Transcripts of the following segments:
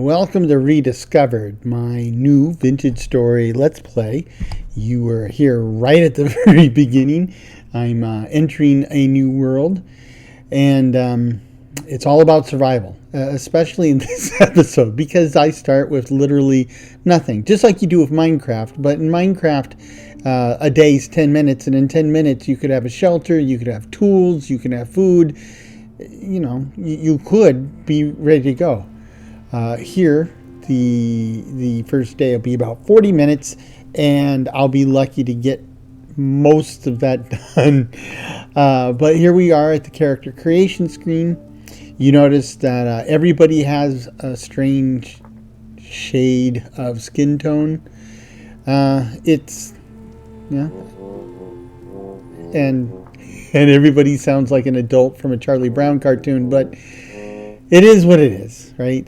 welcome to Rediscovered, my new vintage story Let's Play. You were here right at the very beginning. I'm entering a new world, and it's all about survival, especially in this episode, because I start with literally nothing, just like you do with Minecraft. But in Minecraft, a day's 10 minutes, and in 10 minutes you could have a shelter, you could have tools, you can have food. You know, you could be ready to go. Here, the first day will be about 40 minutes, and I'll be lucky to get most of that done. But here we are at the character creation screen. You notice that everybody has a strange shade of skin tone. It's, yeah, and everybody sounds like an adult from a Charlie Brown cartoon, but it is what it is, right?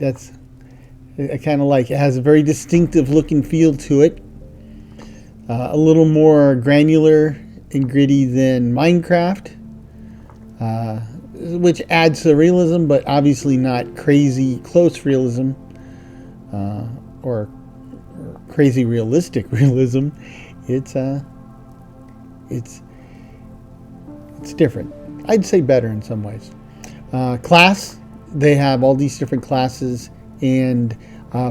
I kind of like it. It has a very distinctive look and feel to it. A little more granular and gritty than Minecraft, which adds to realism, but obviously not crazy close realism or crazy realistic realism. It's different. I'd say better in some ways. Class. They have all these different classes, and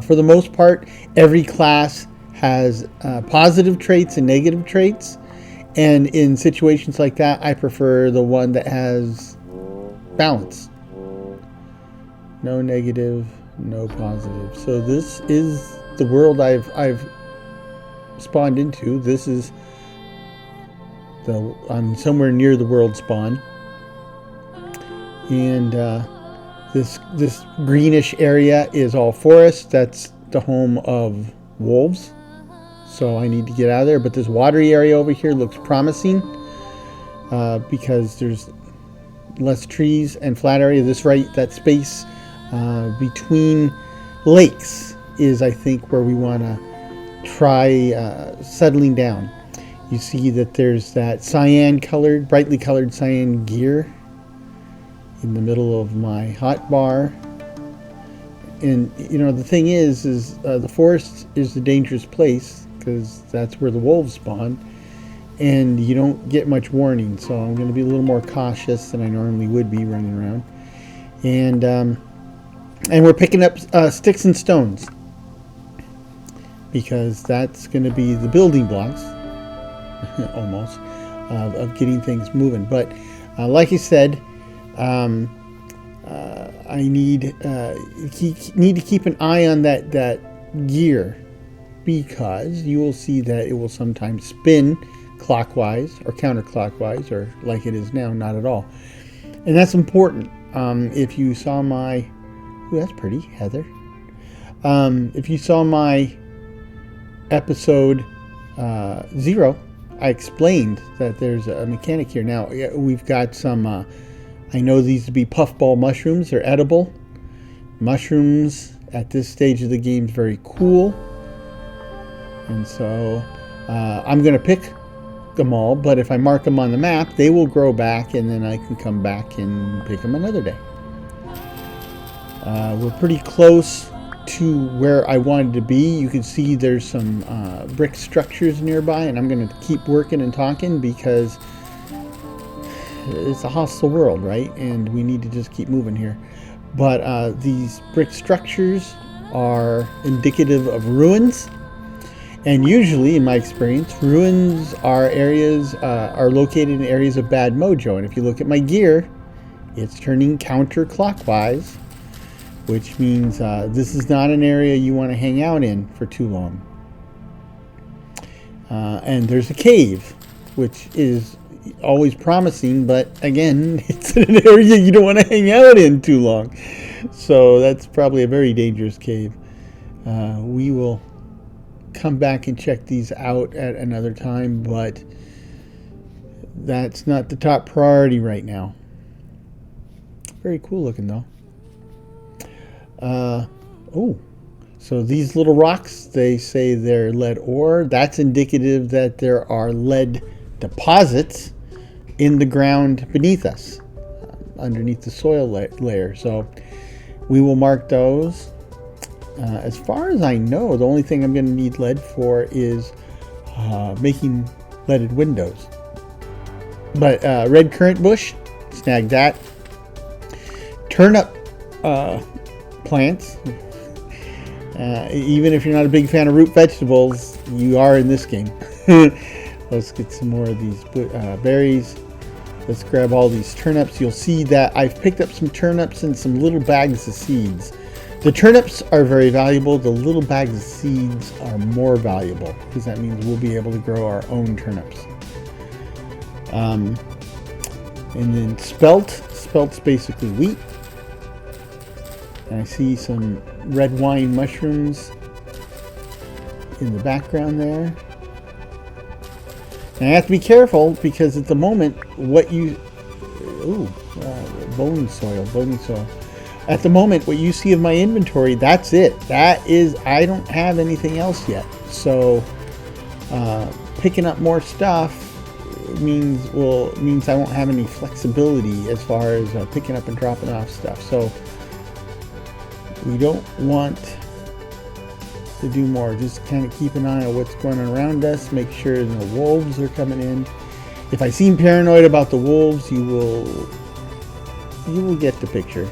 for the most part, every class has positive traits and negative traits. And in situations like that, I prefer the one that has balance. No negative, no positive. So this is the world I've spawned into. This is I'm somewhere near the world spawn, and this greenish area is all forest. That's the home of wolves, so I need to get out of there. But this watery area over here looks promising because there's less trees and flat area. That space between lakes is, I think, where we want to try settling down. You see that there's that brightly colored cyan gear in the middle of my hotbar. And, you know, the thing is the forest is a dangerous place because that's where the wolves spawn. And you don't get much warning, so I'm going to be a little more cautious than I normally would be running around. And we're picking up sticks and stones because that's going to be the building blocks almost of getting things moving. But like I said, I need to keep an eye on that gear, because you will see that it will sometimes spin clockwise or counterclockwise, or like it is now, not at all. And that's important. If you saw my, ooh, that's pretty, Heather. If you saw my episode 0, I explained that there's a mechanic here. Now, we've got some, I know these to be puffball mushrooms. They're edible. Mushrooms at this stage of the game is very cool. And so I'm going to pick them all, but if I mark them on the map, they will grow back, and then I can come back and pick them another day. We're pretty close to where I wanted to be. You can see there's some brick structures nearby, and I'm going to keep working and talking because it's a hostile world, right? And we need to just keep moving here. But these brick structures are indicative of ruins, and usually, in my experience, ruins are located in areas of bad mojo. And if you look at my gear, it's turning counterclockwise, which means this is not an area you want to hang out in for too long. And there's a cave, which is always promising, but again, it's an area you don't want to hang out in too long. So that's probably a very dangerous cave. We will come back and check these out at another time, but that's not the top priority right now. Very cool looking though. So these little rocks, they say they're lead ore. That's indicative that there are lead deposits in the ground beneath us, underneath the soil layer. So we will mark those. as far as I know, the only thing I'm going to need lead for is making leaded windows. But red currant bush, snag that. Turnip plants. Even if you're not a big fan of root vegetables, you are in this game. Let's get some more of these berries. Let's grab all these turnips. You'll see that I've picked up some turnips and some little bags of seeds. The turnips are very valuable. The little bags of seeds are more valuable because that means we'll be able to grow our own turnips. And then spelt's basically wheat. And I see some red wine mushrooms in the background there. And I have to be careful because at the moment, bony soil. At the moment, what you see of my inventory, that's it. I don't have anything else yet. So picking up more stuff means I won't have any flexibility as far as picking up and dropping off stuff. So we don't want to do more. Just kind of keep an eye on what's going on around us. Make sure no wolves are coming in. If I seem paranoid about the wolves, you will get the picture.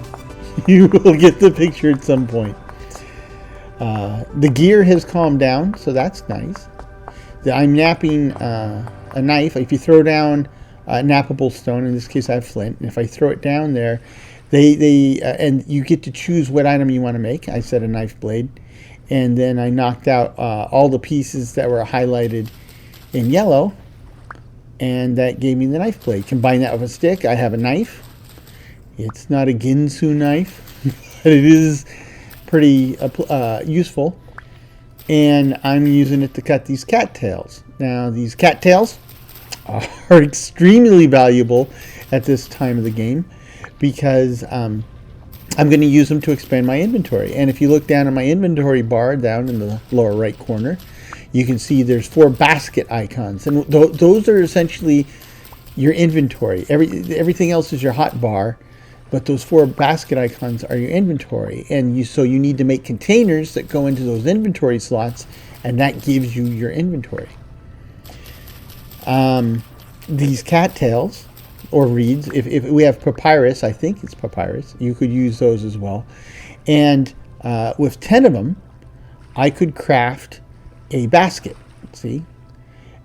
You will get the picture at some point. The gear has calmed down, so that's nice. I'm napping a knife. If you throw down a nappable stone, in this case I have flint, and if I throw it down there, and you get to choose what item you want to make. I said a knife blade. And then I knocked out all the pieces that were highlighted in yellow, and that gave me the knife blade. Combine that with a stick, I have a knife. It's not a Ginsu knife, but it is pretty useful. And I'm using it to cut these cattails. Now, these cattails are extremely valuable at this time of the game because I'm going to use them to expand my inventory. And if you look down at my inventory bar down in the lower right corner, you can see there's 4 basket icons. And those are essentially your inventory. Everything else is your hotbar, but those 4 basket icons are your inventory. And so you need to make containers that go into those inventory slots, and that gives you your inventory. These cattails, or reeds, if we have papyrus, I think it's papyrus, you could use those as well. And with 10 of them, I could craft a basket, see?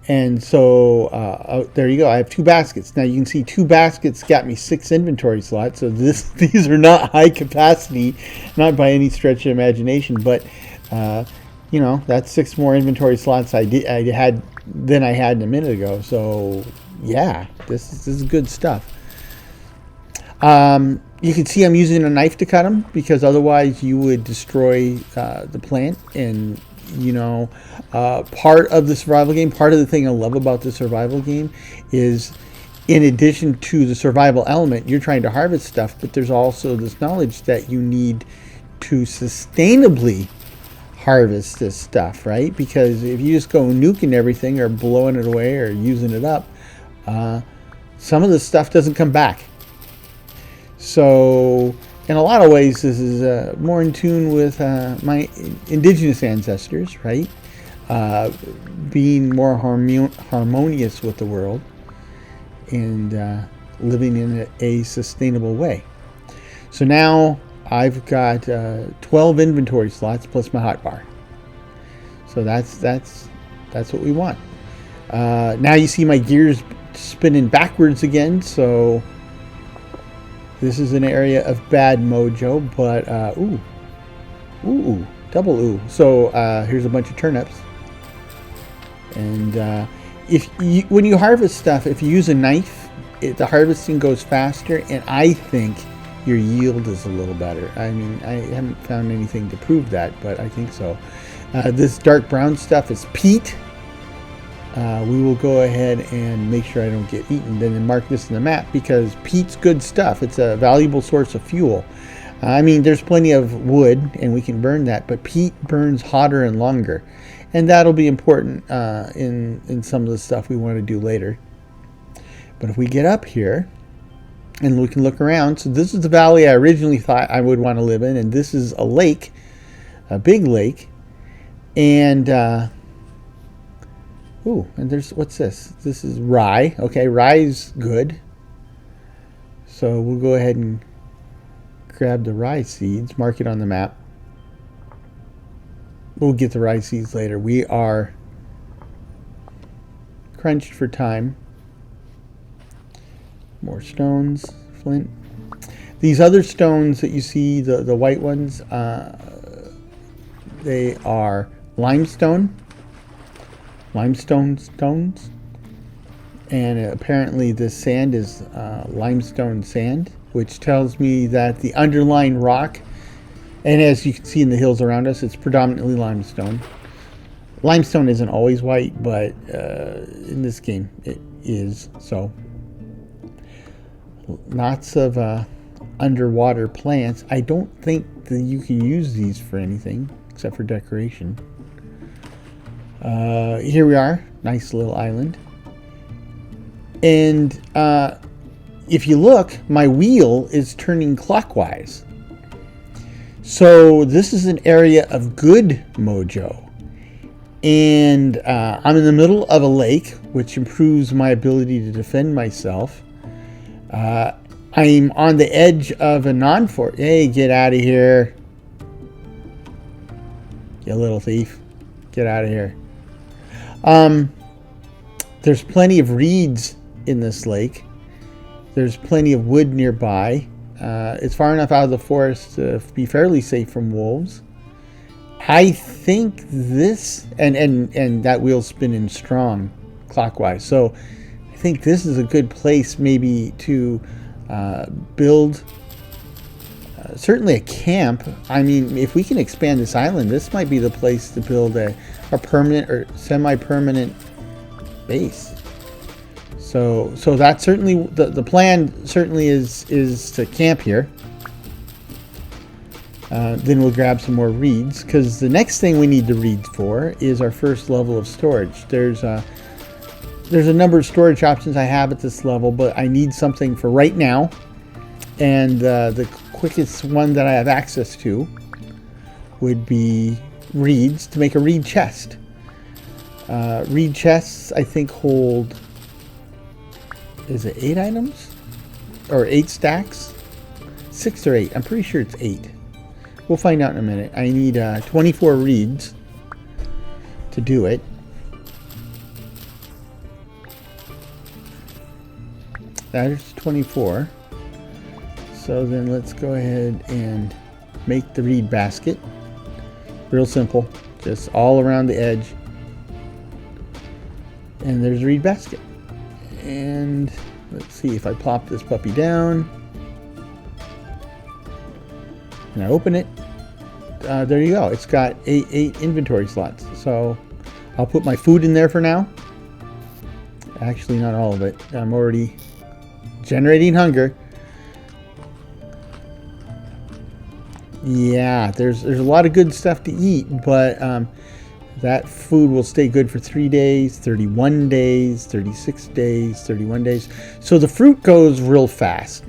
And so there you go, I have 2 baskets. Now you can see 2 baskets got me 6 inventory slots, so these are not high capacity, not by any stretch of imagination, but that's 6 more inventory slots I had than I had a minute ago. So yeah, this is good stuff. You can see I'm using a knife to cut them because otherwise you would destroy the plant. And part of the survival game, part of the thing I love about the survival game is, in addition to the survival element, you're trying to harvest stuff, but there's also this knowledge that you need to sustainably harvest this stuff, right? Because if you just go nuking everything or blowing it away or using it up, some of the stuff doesn't come back. So in a lot of ways, this is more in tune with my indigenous ancestors, right? Being more harmonious with the world and living in a sustainable way. So now I've got 12 inventory slots plus my hotbar. So that's what we want. Now you see my gears spinning backwards again, so this is an area of bad mojo, but double ooh. So here's a bunch of turnips. And when you harvest stuff, if you use a knife, the harvesting goes faster, and I think your yield is a little better. I mean, I haven't found anything to prove that, but I think so. This dark brown stuff is peat. We will go ahead and make sure I don't get eaten, then mark this in the map, because peat's good stuff. It's a valuable source of fuel. I mean, there's plenty of wood and we can burn that, but peat burns hotter and longer, and that'll be important in some of the stuff we want to do later. But if we get up here and we can look around, so this is the valley I originally thought I would want to live in, and this is a lake a big lake. And ooh, and there's, what's this? This is rye. Okay, rye's good. So we'll go ahead and grab the rye seeds, mark it on the map. We'll get the rye seeds later. We are crunched for time. More stones, flint. These other stones that you see, the white ones, they are limestone stones. And apparently this sand is limestone sand, which tells me that the underlying rock, and as you can see in the hills around us, it's predominantly limestone. Limestone isn't always white, but in this game it is. So lots of underwater plants. I don't think that you can use these for anything except for decoration. Here we are, nice little island. And if you look, my wheel is turning clockwise. So this is an area of good mojo. And I'm in the middle of a lake, which improves my ability to defend myself. I'm on the edge of a non-fort. Hey, get out of here. You little thief. Get out of here. There's plenty of reeds in this lake. There's plenty of wood nearby. It's far enough out of the forest to be fairly safe from wolves. I think this, and that wheel's spinning strong clockwise, so I think this is a good place maybe to build certainly a camp. I mean, if we can expand this island, this might be the place to build a permanent or semi-permanent base. So that's certainly the plan. Certainly is to camp here. Then we'll grab some more reeds, because the next thing we need the reeds for is our first level of storage. There's a number of storage options I have at this level, but I need something for right now, and the quickest one that I have access to would be reeds to make a reed chest. Reed chests, I think, hold, is it 8 items? Or 8 stacks? 6 or 8. I'm pretty sure it's 8. We'll find out in a minute. I need 24 reeds to do it. That is 24. So then let's go ahead and make the reed basket. Real simple. Just all around the edge. And there's a reed basket. And let's see if I plop this puppy down and I open it. There you go. It's got 8 inventory slots. So I'll put my food in there for now. Actually, not all of it. I'm already generating hunger. Yeah, there's a lot of good stuff to eat, but that food will stay good for 3 days, 31 days, 36 days, 31 days. So the fruit goes real fast.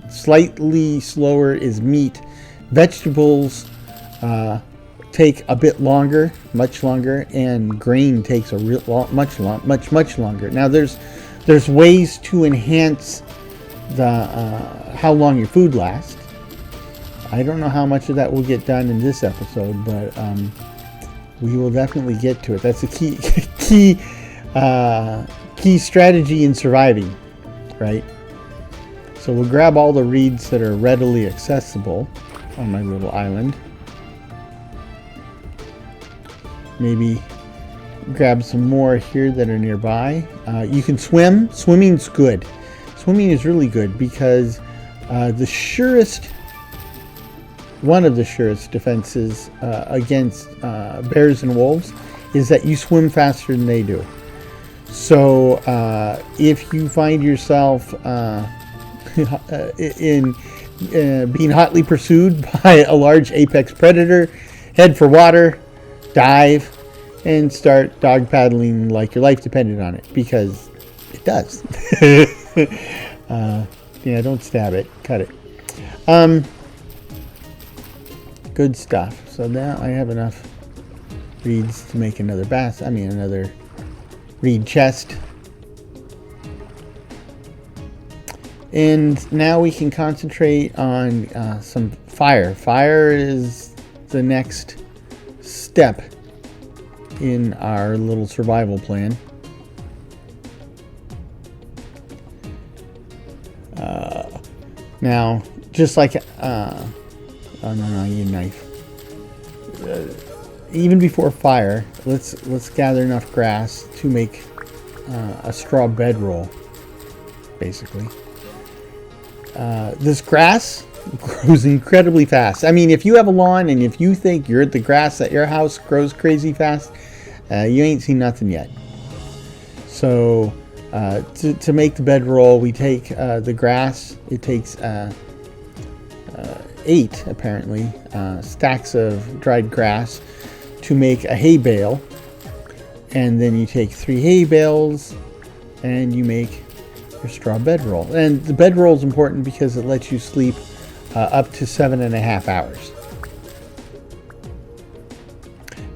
Slightly slower is meat. Vegetables take a bit longer, much longer, and grain takes a much longer. Now there's ways to enhance the how long your food lasts. I don't know how much of that will get done in this episode, but we will definitely get to it. That's a key strategy in surviving, right? So we'll grab all the reeds that are readily accessible on my little island. Maybe grab some more here that are nearby. You can swim. Swimming's good. Swimming is really good because one of the surest defenses against bears and wolves is that you swim faster than they do. So if you find yourself in being hotly pursued by a large apex predator, head for water, dive, and start dog paddling like your life depended on it, because it does. Yeah, don't stab it, cut it. Good stuff. So now I have enough reeds to make another another reed chest. And now we can concentrate on some fire. Fire is the next step in our little survival plan. Now, just like oh no, I need a knife. Even before fire, let's gather enough grass to make a straw bedroll, basically. This grass grows incredibly fast. I mean, if you have a lawn and if you think the grass at your house grows crazy fast, you ain't seen nothing yet. So to make the bedroll, we take the grass. It takes 8 apparently stacks of dried grass to make a hay bale, and then you take 3 hay bales and you make your straw bedroll. And the bedroll is important because it lets you sleep up to 7.5 hours.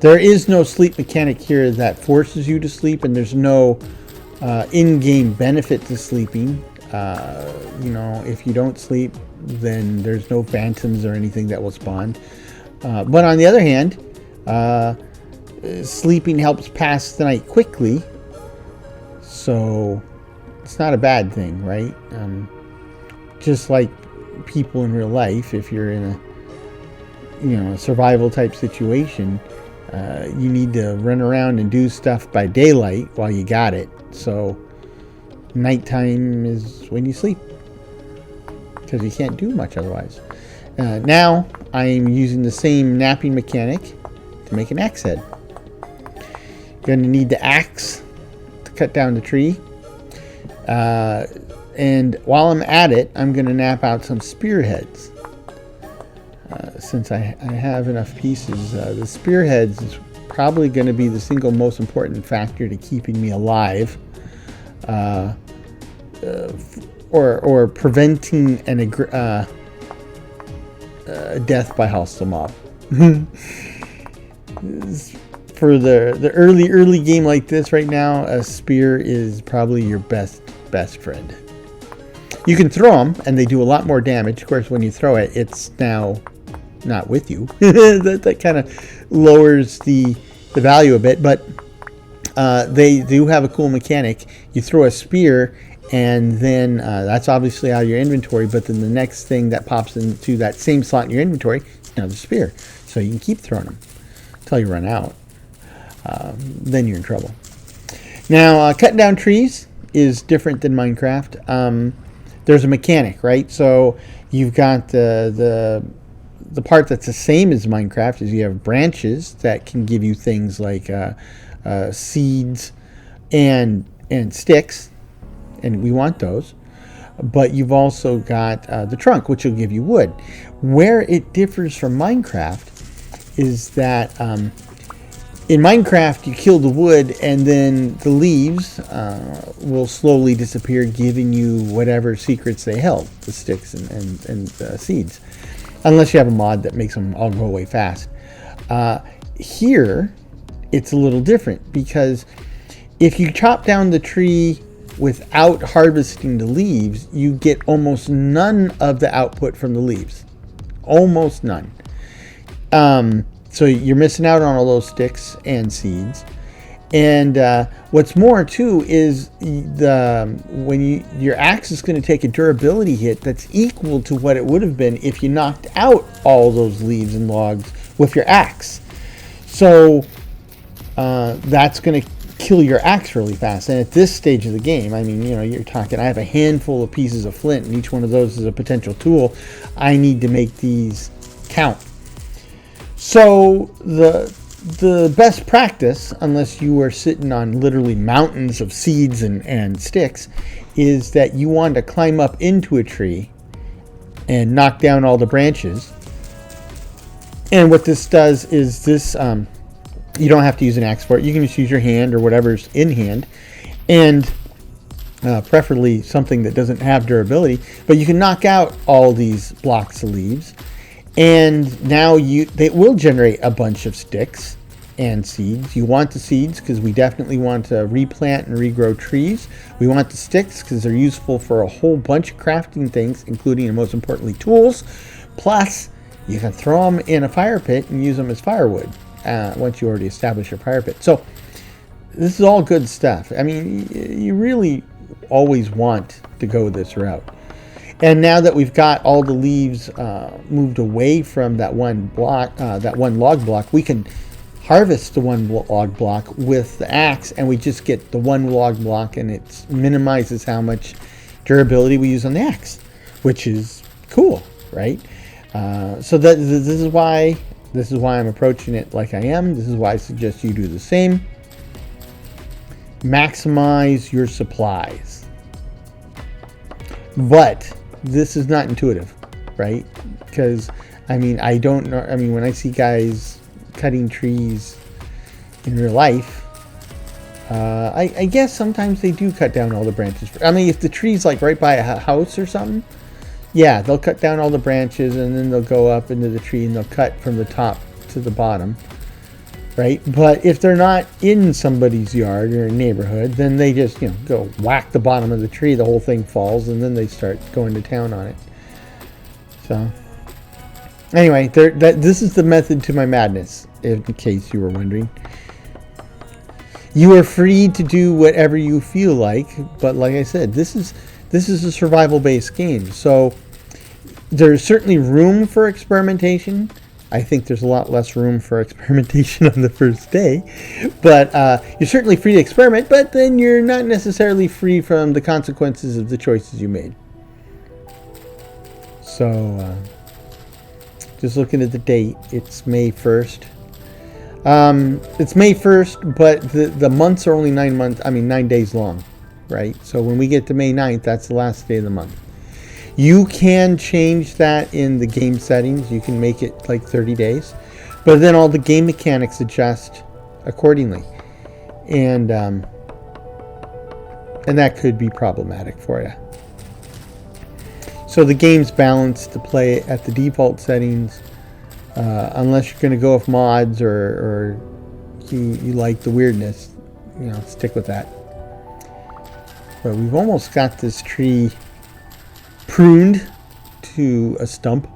There is no sleep mechanic here that forces you to sleep, and there's no in-game benefit to sleeping. If you don't sleep, then there's no phantoms or anything that will spawn. But on the other hand, sleeping helps pass the night quickly, so it's not a bad thing, right? Just like people in real life, if you're in a survival type situation, you need to run around and do stuff by daylight while you got it. So nighttime is when you sleep, because you can't do much otherwise. Now I'm using the same napping mechanic to make an axe head. You're going to need the axe to cut down the tree. And while I'm at it, I'm going to nap out some spearheads. Since I have enough pieces, the spearheads is probably going to be the single most important factor to keeping me alive, or preventing a death by hostile mob. For the early game like this right now, a spear is probably your best friend. You can throw them and they do a lot more damage. Of course, when you throw it, it's now not with you. that kind of lowers the value a bit, but they do have a cool mechanic. You throw a spear and then that's obviously out of your inventory, but then the next thing that pops into that same slot in your inventory is another spear. So you can keep throwing them until you run out. Then you're in trouble. Now, cutting down trees is different than Minecraft. There's a mechanic, right? So you've got the part that's the same as Minecraft is you have branches that can give you things like seeds and sticks, and we want those. But you've also got the trunk, which will give you wood. Where it differs from Minecraft is that in Minecraft, you kill the wood and then the leaves will slowly disappear, giving you whatever secrets they held, the sticks and seeds. Unless you have a mod that makes them all go away fast. Here, it's a little different, because if you chop down the tree without harvesting the leaves, you get almost none of the output from the leaves. Almost none. So you're missing out on all those sticks and seeds. And what's more too is your axe is going to take a durability hit that's equal to what it would have been if you knocked out all those leaves and logs with your axe. So that's going to kill your axe really fast. And at this stage of the game, I mean, you're talking, I have a handful of pieces of flint, and each one of those is a potential tool. I need to make these count. So the best practice, unless you are sitting on literally mountains of seeds and sticks, is that you want to climb up into a tree and knock down all the branches. And what this does is this, you don't have to use an axe for it. You can just use your hand or whatever's in hand, and preferably something that doesn't have durability. But you can knock out all these blocks of leaves, And now they will generate a bunch of sticks and seeds. You want the seeds because we definitely want to replant and regrow trees. We want the sticks because they're useful for a whole bunch of crafting things, including and most importantly tools. Plus, you can throw them in a fire pit and use them as firewood once you already establish your fire pit. So this is all good stuff. I mean, you really always want to go this route. And now that we've got all the leaves moved away from that one block, that one log block, we can harvest the one log block with the axe, and we just get the one log block, and it minimizes how much durability we use on the axe, which is cool, right? So this is why I'm approaching it like I am. This is why I suggest you do the same. Maximize your supplies. But this is not intuitive, right? Because, I mean, I don't know. I mean, when I see guys cutting trees in real life, I guess sometimes they do cut down all the branches. I mean, if the tree's like right by a house or something, yeah, they'll cut down all the branches and then they'll go up into the tree and they'll cut from the top to the bottom, right? But if they're not in somebody's yard or neighborhood, then they just, go whack the bottom of the tree, the whole thing falls, and then they start going to town on it. So anyway, this is the method to my madness, in case you were wondering. You are free to do whatever you feel like, but like I said, this is a survival-based game, so there's certainly room for experimentation. I think there's a lot less room for experimentation on the first day, but you're certainly free to experiment, but then you're not necessarily free from the consequences of the choices you made. So, just looking at the date, it's May 1st. It's May 1st, but the months are only 9 days long, right? So when we get to May 9th, that's the last day of the month. You can change that in the game settings. You can make it like 30 days, but then all the game mechanics adjust accordingly. And that could be problematic for you. So the game's balanced to play at the default settings, unless you're going to go with mods or you like the weirdness, stick with that. But we've almost got this tree pruned to a stump.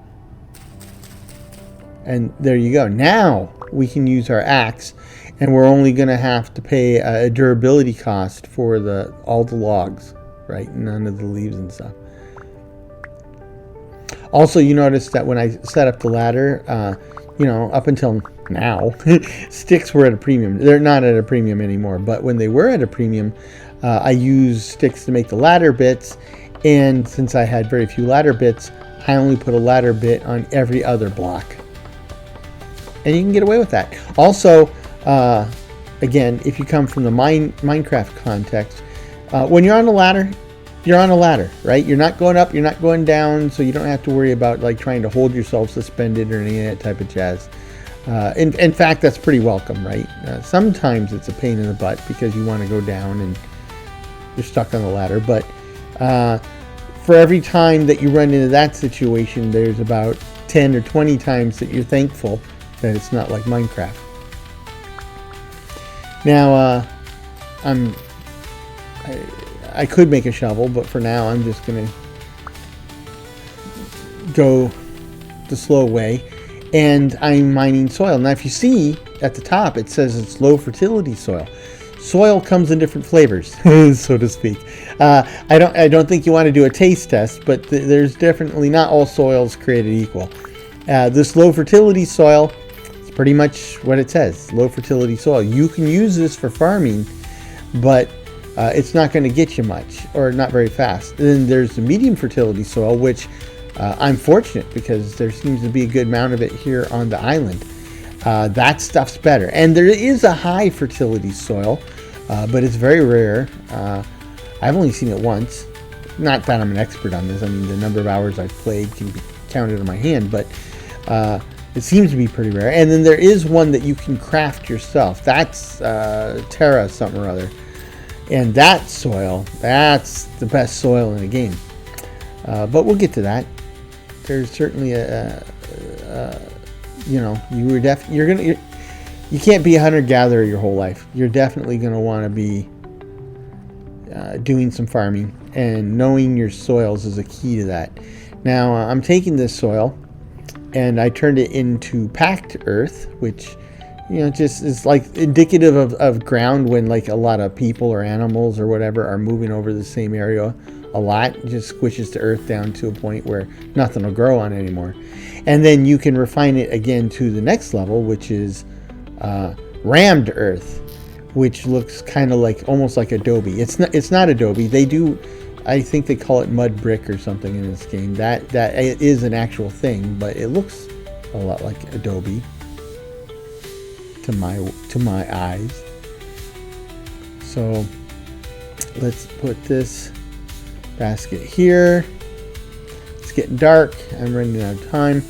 And there you go. Now we can use our axe, and we're only going to have to pay a durability cost for all the logs, right? None of the leaves and stuff. Also, you notice that when I set up the ladder, up until now, sticks were at a premium. They're not at a premium anymore, but when they were at a premium, I used sticks to make the ladder bits, and since I had very few ladder bits, I only put a ladder bit on every other block. And you can get away with that. Also, again, if you come from the Minecraft context, when you're on a ladder, you're on a ladder, right? You're not going up, you're not going down, so you don't have to worry about like trying to hold yourself suspended or any of that type of jazz. In fact, that's pretty welcome, right? Sometimes it's a pain in the butt because you want to go down and you're stuck on the ladder, but for every time that you run into that situation, there's about 10 or 20 times that you're thankful that it's not like Minecraft. Now, I could make a shovel, but for now I'm just going to go the slow way, and I'm mining soil. Now if you see at the top, it says it's low fertility soil. Soil comes in different flavors, so to speak. I don't think you want to do a taste test, but there's definitely not all soils created equal. This low fertility soil is pretty much what it says, low fertility soil. You can use this for farming, but it's not going to get you much, or not very fast. Then there's the medium fertility soil, which I'm fortunate because there seems to be a good amount of it here on the island. That stuff's better. And there is a high fertility soil, but it's very rare. I've only seen it once. Not that I'm an expert on this. I mean, the number of hours I've played can be counted on my hand, but it seems to be pretty rare. And then there is one that you can craft yourself. That's Terra something or other. And that soil, that's the best soil in the game. But we'll get to that. There's certainly you can't be a hunter-gatherer your whole life. You're definitely going to want to be doing some farming, and knowing your soils is a key to that. Now, I'm taking this soil and I turned it into packed earth, which, just is like indicative of ground when like a lot of people or animals or whatever are moving over the same area a lot. It just squishes the earth down to a point where nothing will grow on it anymore. And then you can refine it again to the next level, which is rammed earth, which looks kind of like almost like adobe. It's not adobe. I think they call it mud brick or something in this game. That it is an actual thing, but it looks a lot like adobe to my eyes. So let's put this basket here. It's getting dark. I'm running out of time.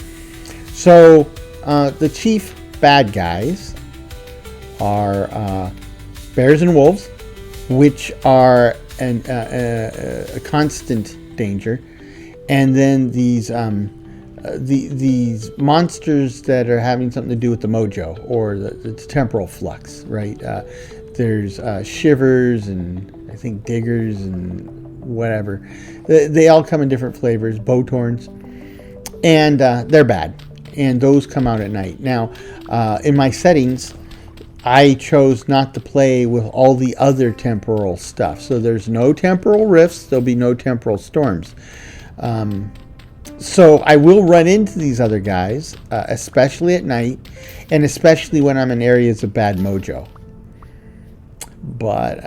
So the chief bad guys are bears and wolves, which are a constant danger, and then these monsters that are having something to do with the mojo or the temporal flux, right? There's shivers and I think diggers and whatever. They all come in different flavors. Bowtorns, and they're bad, and those come out at night. Now, in my settings, I chose not to play with all the other temporal stuff. So there's no temporal rifts. There'll be no temporal storms. So I will run into these other guys, especially at night, and especially when I'm in areas of bad mojo. But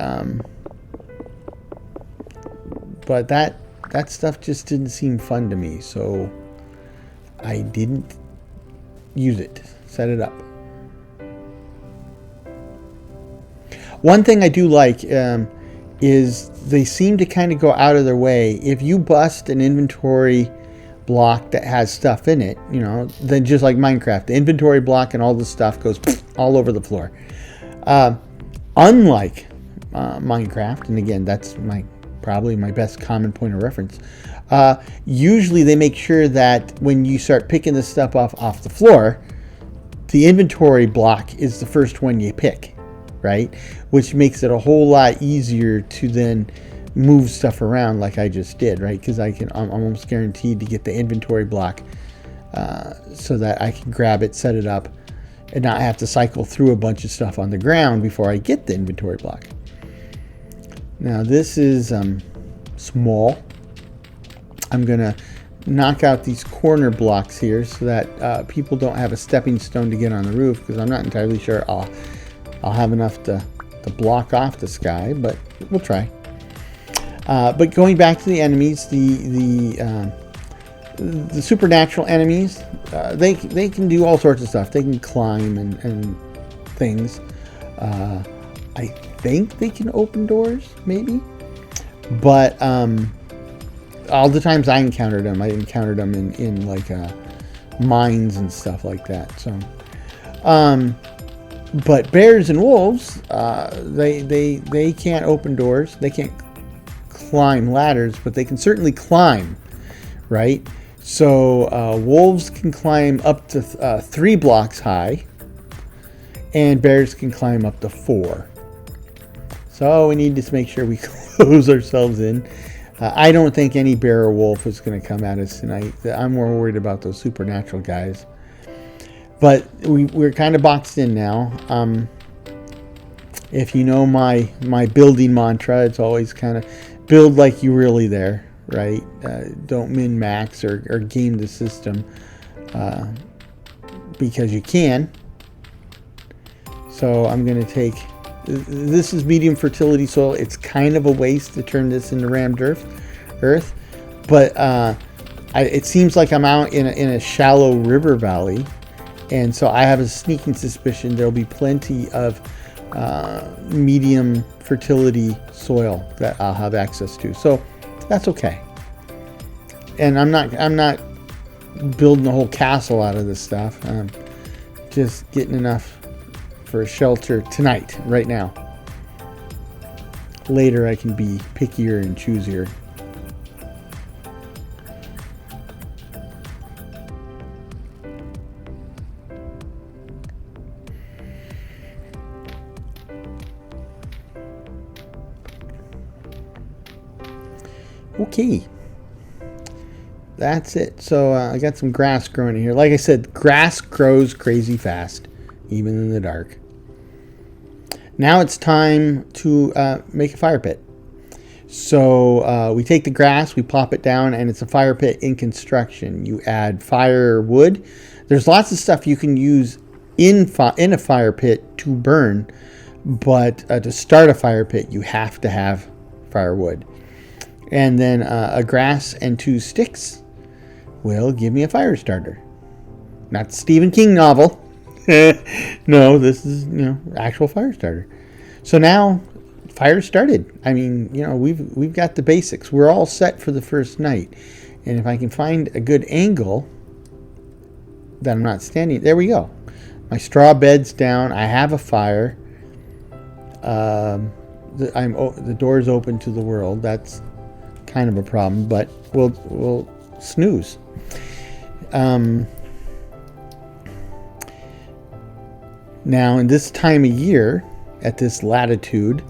that stuff just didn't seem fun to me, so I didn't use it. Set it up. One thing I do like is they seem to kind of go out of their way. If you bust an inventory block that has stuff in it, then just like Minecraft, the inventory block and all the stuff goes all over the floor. Unlike Minecraft, and again, that's probably my best common point of reference, usually they make sure that when you start picking the stuff off the floor, the inventory block is the first one you pick, right? Which makes it a whole lot easier to then move stuff around like I just did, right? Because I'm almost guaranteed to get the inventory block so that I can grab it, set it up, and not have to cycle through a bunch of stuff on the ground before I get the inventory block. Now this is small. I'm gonna knock out these corner blocks here so that people don't have a stepping stone to get on the roof, because I'm not entirely sure I'll have enough to block off the sky, but we'll try. But going back to the enemies, the supernatural enemies, they can do all sorts of stuff. They can climb and things. I think they can open doors, maybe. But all the times I encountered them, I encountered them in like mines and stuff like that. So, but bears and wolves, they can't open doors. They can't climb ladders, but they can certainly climb, right? So wolves can climb up to 3 blocks high, and bears can climb up to 4. So we need to make sure we close ourselves in. I don't think any bear or wolf is going to come at us tonight. I'm more worried about those supernatural guys. But we're kind of boxed in now. If you know my building mantra, it's always kind of build like you're really there, right? Don't min-max or game the system because you can. So I'm going to take... This is medium fertility soil. It's kind of a waste to turn this into rammed earth, but it seems like I'm out in a shallow river valley, and so I have a sneaking suspicion there'll be plenty of medium fertility soil that I'll have access to. So that's okay. And I'm not building a whole castle out of this stuff. I'm just getting enough for a shelter tonight, right now. Later I can be pickier and choosier. Okay. That's it. So I got some grass growing in here. Like I said, grass grows crazy fast, even in the dark. Now it's time to make a fire pit. So we take the grass, we plop it down, and it's a fire pit in construction. You add firewood. There's lots of stuff you can use in a fire pit to burn, but to start a fire pit, you have to have firewood. And then a grass and 2 sticks will give me a fire starter. Not the Stephen King novel. No, this is, actual fire starter. So now fire started. I mean, we've got the basics. We're all set for the first night. And if I can find a good angle that I'm not standing, there we go. My straw bed's down. I have a fire. The door's open to the world. That's kind of a problem, but we'll snooze. Now, in this time of year, at this latitude,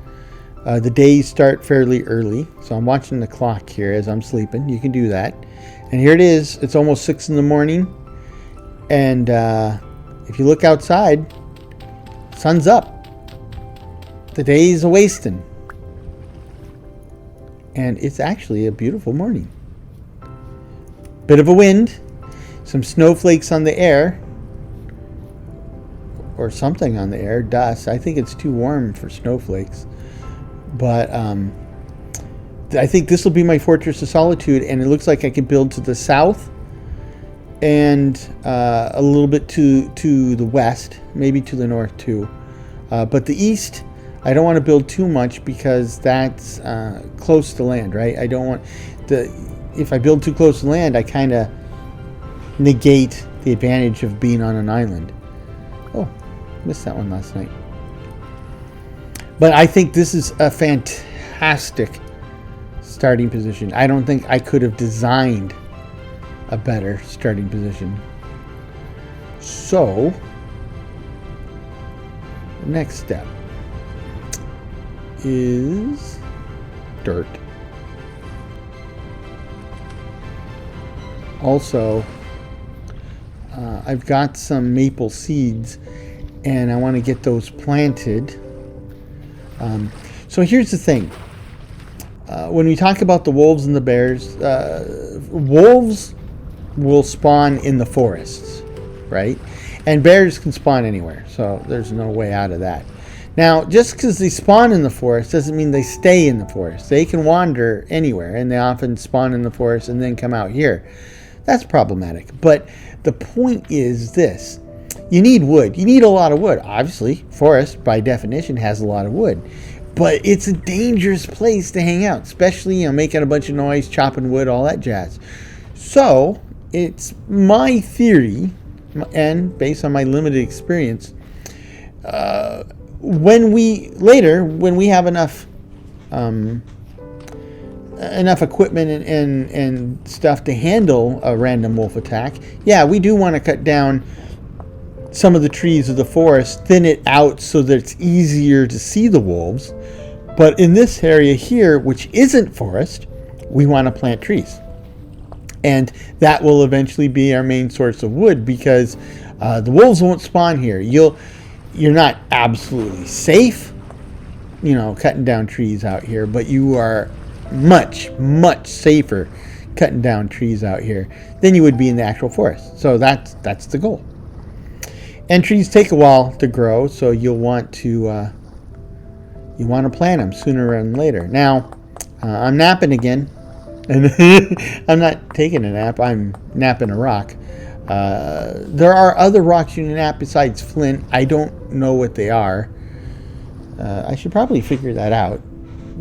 the days start fairly early. So I'm watching the clock here as I'm sleeping. You can do that. And here it is. It's almost 6 in the morning. And if you look outside, sun's up. The day's a-wasting. And it's actually a beautiful morning. Bit of a wind. Some snowflakes on the air. Or something on the air. Dust. I think it's too warm for snowflakes. But I think this will be my fortress of solitude. And it looks like I could build to the south. And a little bit to the west. Maybe to the north too. But the east, I don't want to build too much because that's close to land, right? I don't want if I build too close to land, I kind of negate the advantage of being on an island. Oh, missed that one last night. But I think this is a fantastic starting position. I don't think I could have designed a better starting position. So, the next step is dirt. Also, I've got some maple seeds and I want to get those planted. So here's the thing. When we talk about the wolves and the bears, wolves will spawn in the forests, right? And bears can spawn anywhere, so there's no way out of that. Now, just because they spawn in the forest doesn't mean they stay in the forest. They can wander anywhere, and they often spawn in the forest and then come out here. That's problematic. But the point is this. You need wood. You need a lot of wood. Obviously, forest, by definition, has a lot of wood. But it's a dangerous place to hang out, especially, making a bunch of noise, chopping wood, all that jazz. So, it's my theory, and based on my limited experience, when we have enough equipment and stuff to handle a random wolf attack, yeah, we do want to cut down some of the trees of the forest, thin it out so that it's easier to see the wolves. But in this area here, which isn't forest, we want to plant trees. And that will eventually be our main source of wood because the wolves won't spawn here. You're not absolutely safe, cutting down trees out here, but you are much, much safer cutting down trees out here than you would be in the actual forest. So that's the goal. And trees take a while to grow, so you'll want to plant them sooner rather than later. Now, I'm napping again, and I'm not taking a nap. I'm napping a rock. There are other rocks you can nap besides flint. I don't know what they are. I should probably figure that out.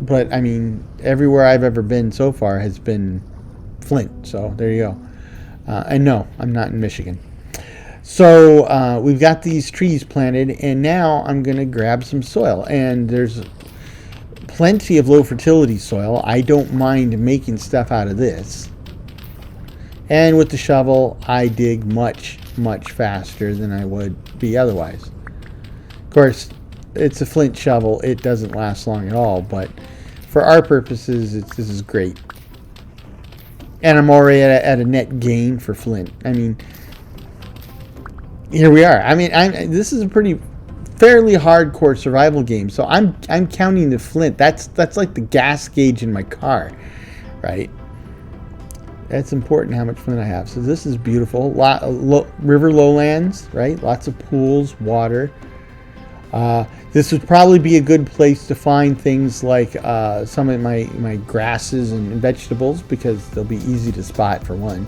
But, I mean, everywhere I've ever been so far has been flint. So, there you go. And no, I'm not in Michigan. So, we've got these trees planted. And now I'm going to grab some soil. And there's plenty of low fertility soil. I don't mind making stuff out of this. And with the shovel, I dig much, much faster than I would be otherwise. Of course, it's a flint shovel. It doesn't last long at all. But for our purposes, this is great. And I'm already at a net gain for flint. I mean, here we are. I mean, this is a fairly hardcore survival game. So I'm counting the flint. That's like the gas gauge in my car, right? That's important how much flint I have. So this is beautiful. River lowlands, right? Lots of pools, water. This would probably be a good place to find things like some of my grasses and vegetables, because they'll be easy to spot for one.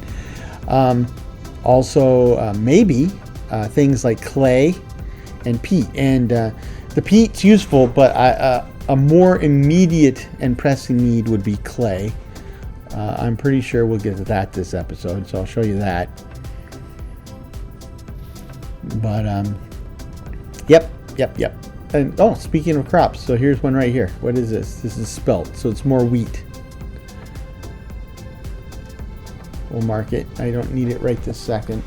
Also, maybe things like clay and peat. And the peat's useful, but a more immediate and pressing need would be clay. I'm pretty sure we'll get to that this episode, so I'll show you that. But yep. And speaking of crops, so here's one right here. What is this? This is spelt, so it's more wheat. We'll mark it. I don't need it right this second.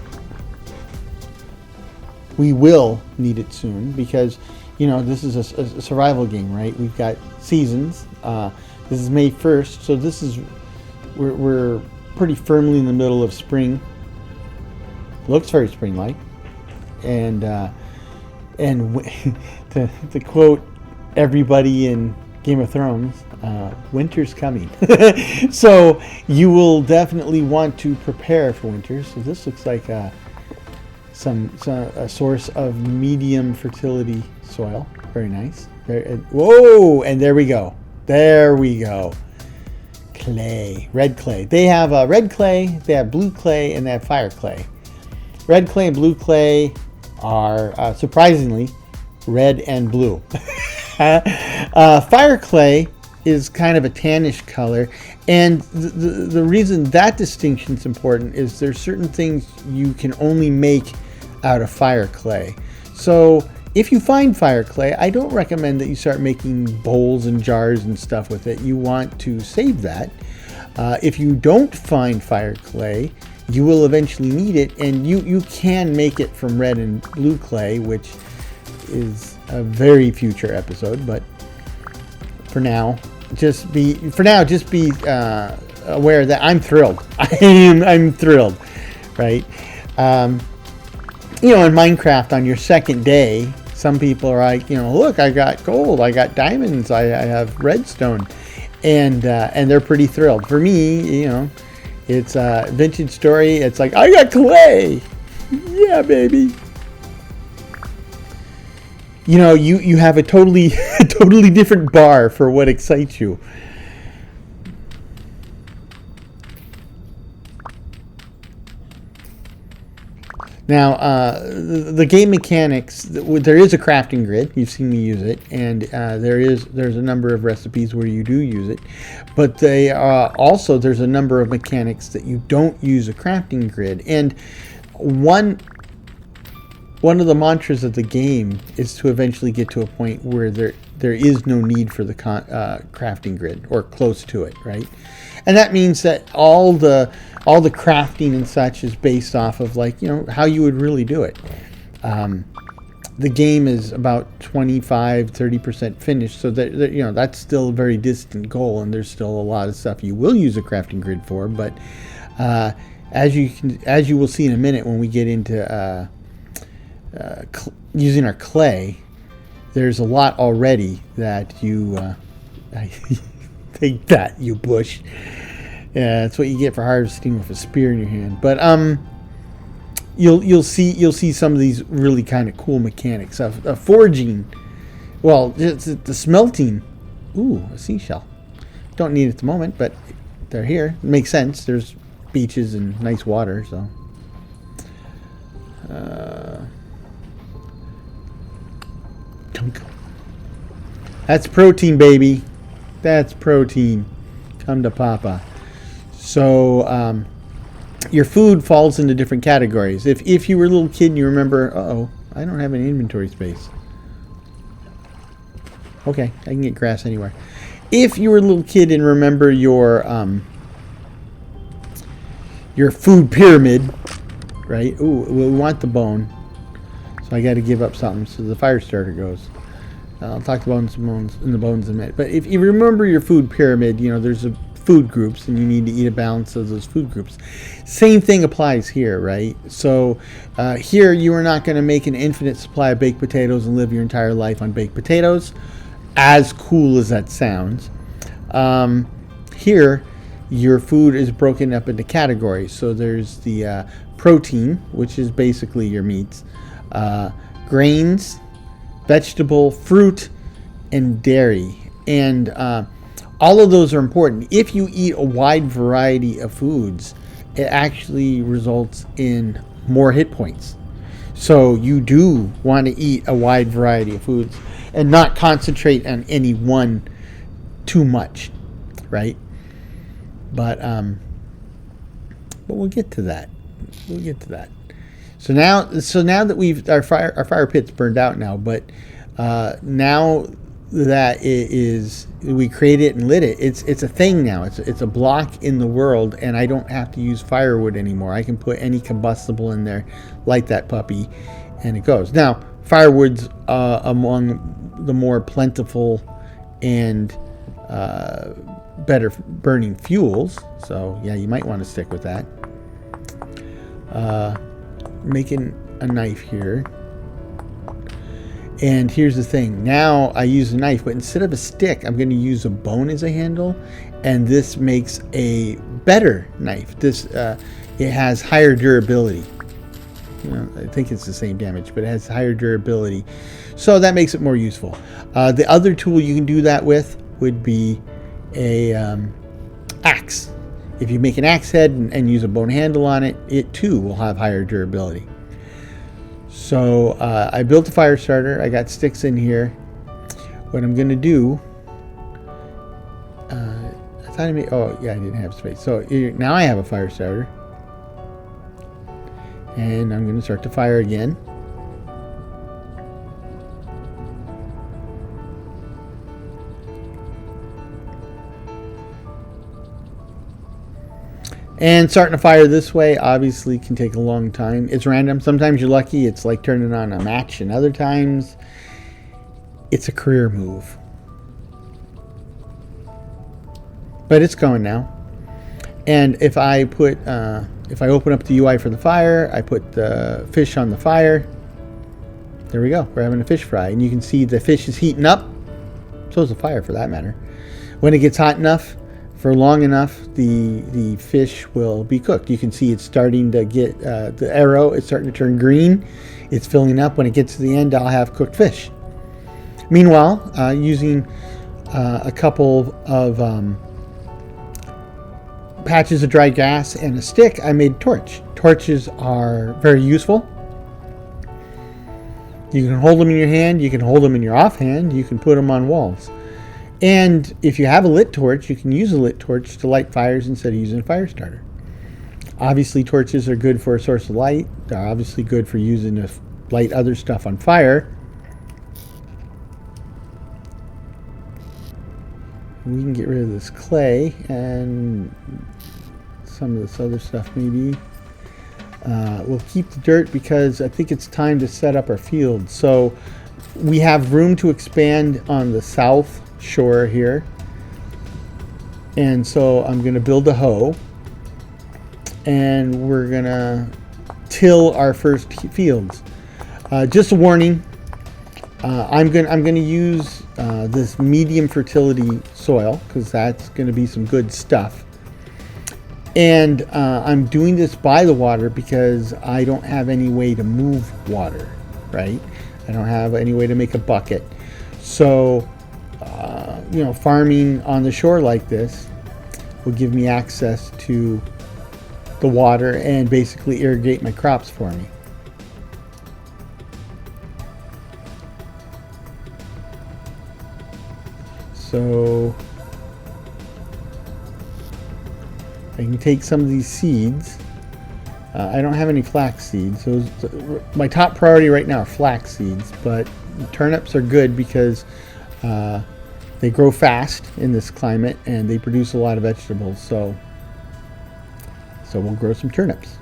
We will need it soon, because this is a survival game, right? We've got seasons. This is May 1st, so this is we're pretty firmly in the middle of spring. Looks very spring-like, and to quote everybody in Game of Thrones, winter's coming. So you will definitely want to prepare for winter. So this looks like a source of medium fertility soil. Very nice. Whoa! And there we go. Clay, red clay. They have red clay, they have blue clay, and they have fire clay. Red clay and blue clay are surprisingly red and blue. Fire clay is kind of a tannish color, and the reason that distinction is important is there's certain things you can only make out of fire clay. So if you find fire clay, I don't recommend that you start making bowls and jars and stuff with it. You want to save that. If you don't find fire clay, you will eventually need it, and you can make it from red and blue clay, which is a very future episode. But for now, just be aware that I'm thrilled. I'm thrilled, right? In Minecraft, on your second day, some people are like, look, I got gold, I got diamonds, I have redstone, and they're pretty thrilled. For me, it's a vintage story. It's like, I got clay. Yeah, baby. You have a totally different bar for what excites you. Now, the game mechanics, there is a crafting grid. You've seen me use it, and there's a number of recipes where you do use it, but they also there's a number of mechanics that you don't use a crafting grid. And one of the mantras of the game is to eventually get to a point where there is no need for the crafting grid, or close to it, right? And that means that all the crafting and such is based off of how you would really do it. The game is about 25-30% finished, so that's still a very distant goal, and there's still a lot of stuff you will use a crafting grid for. But as you will see in a minute when we get into using our clay, there's a lot already that you take that, you bush. Yeah, that's what you get for harvesting with a spear in your hand. But you'll see some of these really kind of cool mechanics of forging. Well, just the smelting. Ooh, a seashell. Don't need it at the moment, but they're here. It makes sense. There's beaches and nice water, so. That's protein, baby. That's protein. Come to Papa. So your food falls into different categories. If you were a little kid and you remember, I don't have any inventory space. Okay, I can get grass anywhere. If you were a little kid and remember your food pyramid, right? Ooh, we want the bone. So I got to give up something. So the fire starter goes. I'll talk about bones in a minute. But if you remember your food pyramid, there's a food groups, and you need to eat a balance of those food groups. Same thing applies here, right? So here you are not going to make an infinite supply of baked potatoes and live your entire life on baked potatoes, as cool as that sounds. Here your food is broken up into categories. So there's the protein, which is basically your meats, grains, vegetable, fruit, and dairy. And all of those are important. If you eat a wide variety of foods, it actually results in more hit points. So you do want to eat a wide variety of foods and not concentrate on any one too much, right? But we'll get to that. We'll get to that. So now that we've our fire pit's burned out now, but now that we created it and lit it, it's a thing now. It's a block in the world, and I don't have to use firewood anymore. I can put any combustible in there, light that puppy, and it goes. Now, firewood's among the more plentiful and better burning fuels, so yeah, you might want to stick with that. Making a knife here. And here's the thing. Now I use a knife, but instead of a stick, I'm going to use a bone as a handle, and this makes a better knife. This it has higher durability. I think it's the same damage, but it has higher durability, so that makes it more useful. The other tool you can do that with would be a axe. If you make an axe head and use a bone handle on it, it too will have higher durability. So I built a fire starter. I got sticks in here. What I'm going to do, I thought I made, oh yeah, I didn't have space. So now I have a fire starter. And I'm going to start the fire again. And starting a fire this way obviously can take a long time. It's random. Sometimes you're lucky. It's like turning on a match, and other times it's a career move. But it's going now. And if I open up the UI for the fire, I put the fish on the fire. There we go. We're having a fish fry, and you can see the fish is heating up. So is the fire, for that matter. When it gets hot enough, for long enough, the fish will be cooked. You can see it's starting to get the arrow. It's starting to turn green. It's filling up. When it gets to the end, I'll have cooked fish. Meanwhile, using a couple of patches of dry grass and a stick, I made a torch. Torches are very useful. You can hold them in your hand. You can hold them in your offhand. You can put them on walls. And if you have a lit torch, you can use a lit torch to light fires instead of using a fire starter. Obviously, torches are good for a source of light. They're obviously good for using to light other stuff on fire. We can get rid of this clay and some of this other stuff maybe. We'll keep the dirt because I think it's time to set up our field. So we have room to expand on the south shore here, and so I'm going to build a hoe, and we're going to till our first fields. Just a warning, I'm going to use this medium fertility soil because that's going to be some good stuff. And I'm doing this by the water because I don't have any way to move water, right? I don't have any way to make a bucket. So farming on the shore like this will give me access to the water and basically irrigate my crops for me. So I can take some of these seeds. I don't have any flax seeds. My top priority right now are flax seeds, but turnips are good because they grow fast in this climate and they produce a lot of vegetables. So we'll grow some turnips.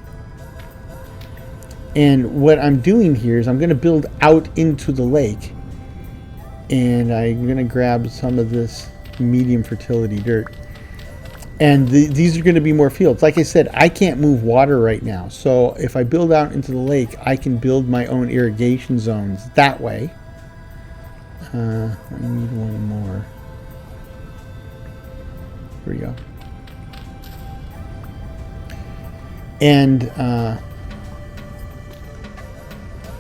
And what I'm doing here is I'm going to build out into the lake, and I'm going to grab some of this medium fertility dirt. And these are going to be more fields. Like I said, I can't move water right now. So if I build out into the lake, I can build my own irrigation zones that way. I need one more. Here we go. And,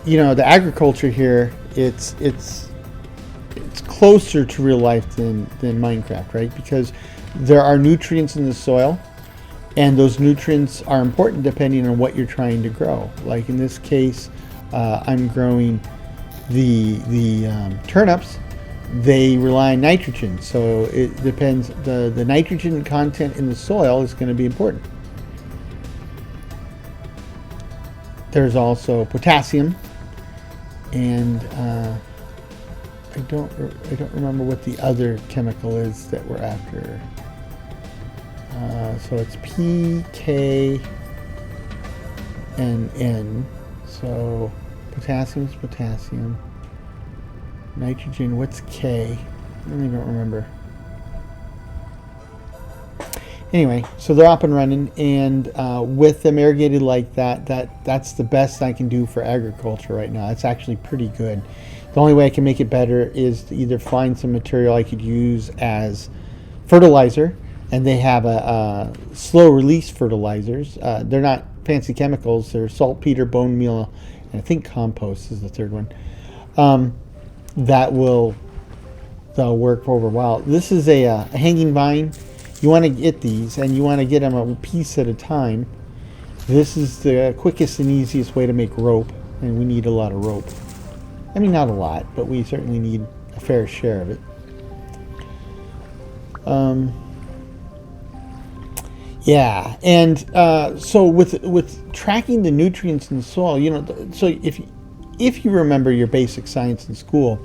the agriculture here, it's closer to real life than Minecraft, right? Because there are nutrients in the soil, and those nutrients are important depending on what you're trying to grow. Like in this case, I'm growing the turnips. They rely on nitrogen, so it depends. The nitrogen content in the soil is going to be important. There's also potassium, and I don't remember what the other chemical is that we're after. So it's P, K, and N. So potassium is potassium. Nitrogen, what's K? I really don't remember. Anyway, so they're up and running, and with them irrigated like that's the best I can do for agriculture right now. It's actually pretty good. The only way I can make it better is to either find some material I could use as fertilizer, and they have a slow release fertilizers. They're not fancy chemicals. They're saltpeter, bone meal, and I think compost is the third one. They'll work over a while. This is a hanging vine. You want to get these, and you want to get them a piece at a time. This is the quickest and easiest way to make rope, and we need a lot of rope. I mean, not a lot, but we certainly need a fair share of it. Yeah, and so with tracking the nutrients in the soil, so if you remember your basic science in school,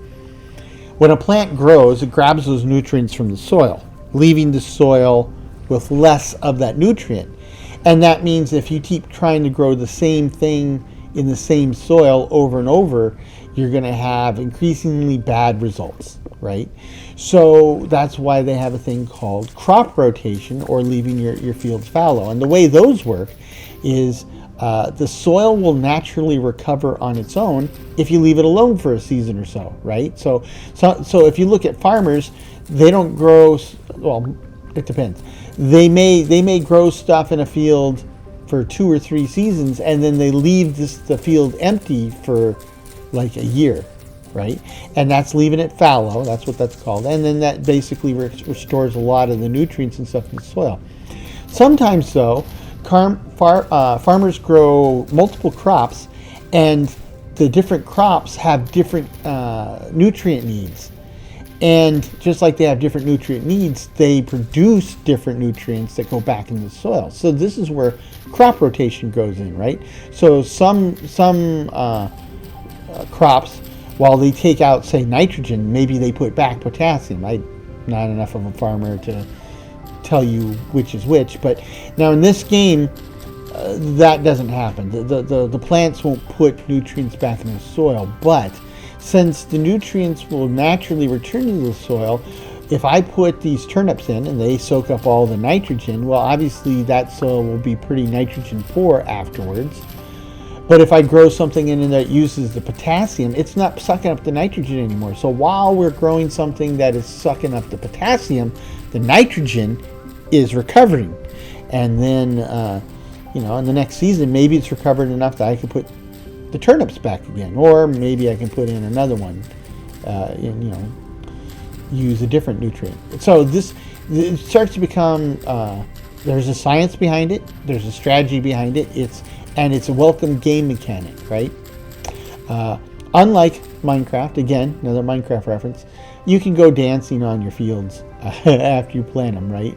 when a plant grows, it grabs those nutrients from the soil, leaving the soil with less of that nutrient. And that means if you keep trying to grow the same thing in the same soil over and over, you're going to have increasingly bad results, right? So that's why they have a thing called crop rotation, or leaving your fields fallow. And the way those work is the soil will naturally recover on its own if you leave it alone for a season or so, right? So if you look at farmers, they don't grow, well, it depends. They may grow stuff in a field for 2 or 3 seasons, and then they leave the field empty for like a year, right? And that's leaving it fallow. That's what that's called. And then that basically restores a lot of the nutrients and stuff in the soil. Sometimes, though, farmers grow multiple crops, and the different crops have different nutrient needs. And just like they have different nutrient needs, they produce different nutrients that go back into the soil. So this is where crop rotation goes in, right? So some crops, while they take out, say, nitrogen, maybe they put back potassium. I'm not enough of a farmer to tell you which is which, but now in this game, that doesn't happen. The plants won't put nutrients back in the soil, but since the nutrients will naturally return to the soil, if I put these turnips in and they soak up all the nitrogen, well, obviously that soil will be pretty nitrogen poor afterwards. But if I grow something in that uses the potassium, it's not sucking up the nitrogen anymore. So while we're growing something that is sucking up the potassium, the nitrogen is recovering. And then, in the next season, maybe it's recovered enough that I can put the turnips back again, or maybe I can put in another one, use a different nutrient. So it starts to become, there's a science behind it, there's a strategy behind it, it's a welcome game mechanic, right? Unlike Minecraft, again, another Minecraft reference, you can go dancing on your fields after you plant them, right?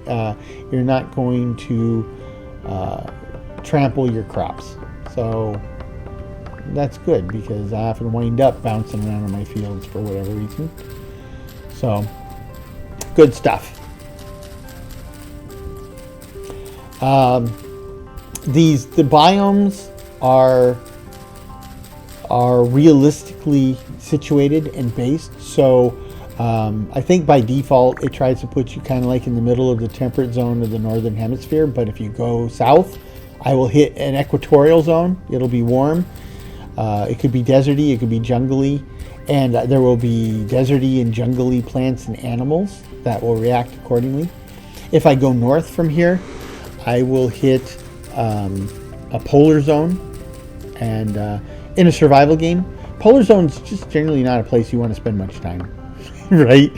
You're not going to trample your crops. So that's good, because I often wind up bouncing around in my fields for whatever reason. So, good stuff. The biomes are realistically situated and based. So I think by default it tries to put you kind of like in the middle of the temperate zone of the northern hemisphere, but if you go south, I will hit an equatorial zone. It'll be warm. It could be deserty, it could be jungly, and there will be deserty and jungly plants and animals that will react accordingly. If I go north from here, I will hit a polar zone, and in a survival game, polar zone's just generally not a place you want to spend much time. Right?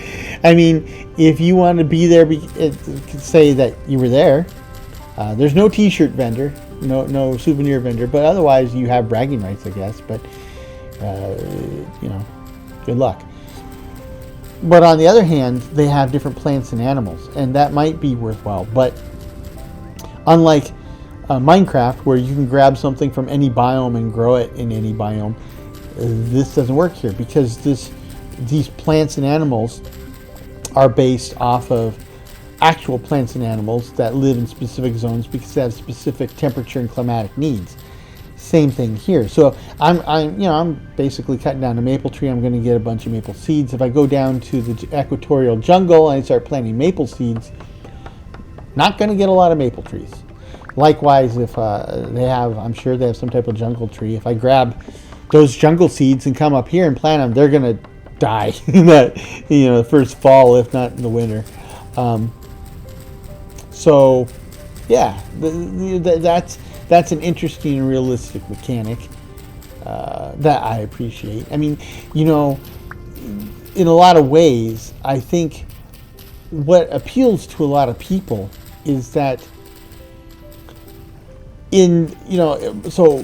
I mean, if you want to be there, it could say that you were there. There's no t-shirt vendor, no souvenir vendor, but otherwise you have bragging rights, I guess. But good luck. But on the other hand, they have different plants and animals, and that might be worthwhile. But unlike Minecraft, where you can grab something from any biome and grow it in any biome, this doesn't work here, because these plants and animals are based off of actual plants and animals that live in specific zones because they have specific temperature and climatic needs. Same thing here. So I'm basically cutting down a maple tree. I'm going to get a bunch of maple seeds. If I go down to the equatorial jungle and I start planting maple seeds, not going to get a lot of maple trees. Likewise, if I'm sure they have some type of jungle tree. If I grab those jungle seeds and come up here and plant them, they're going to die in the first fall, if not in the winter. So yeah, that's an interesting and realistic mechanic that I appreciate. I mean, in a lot of ways, I think what appeals to a lot of people is that so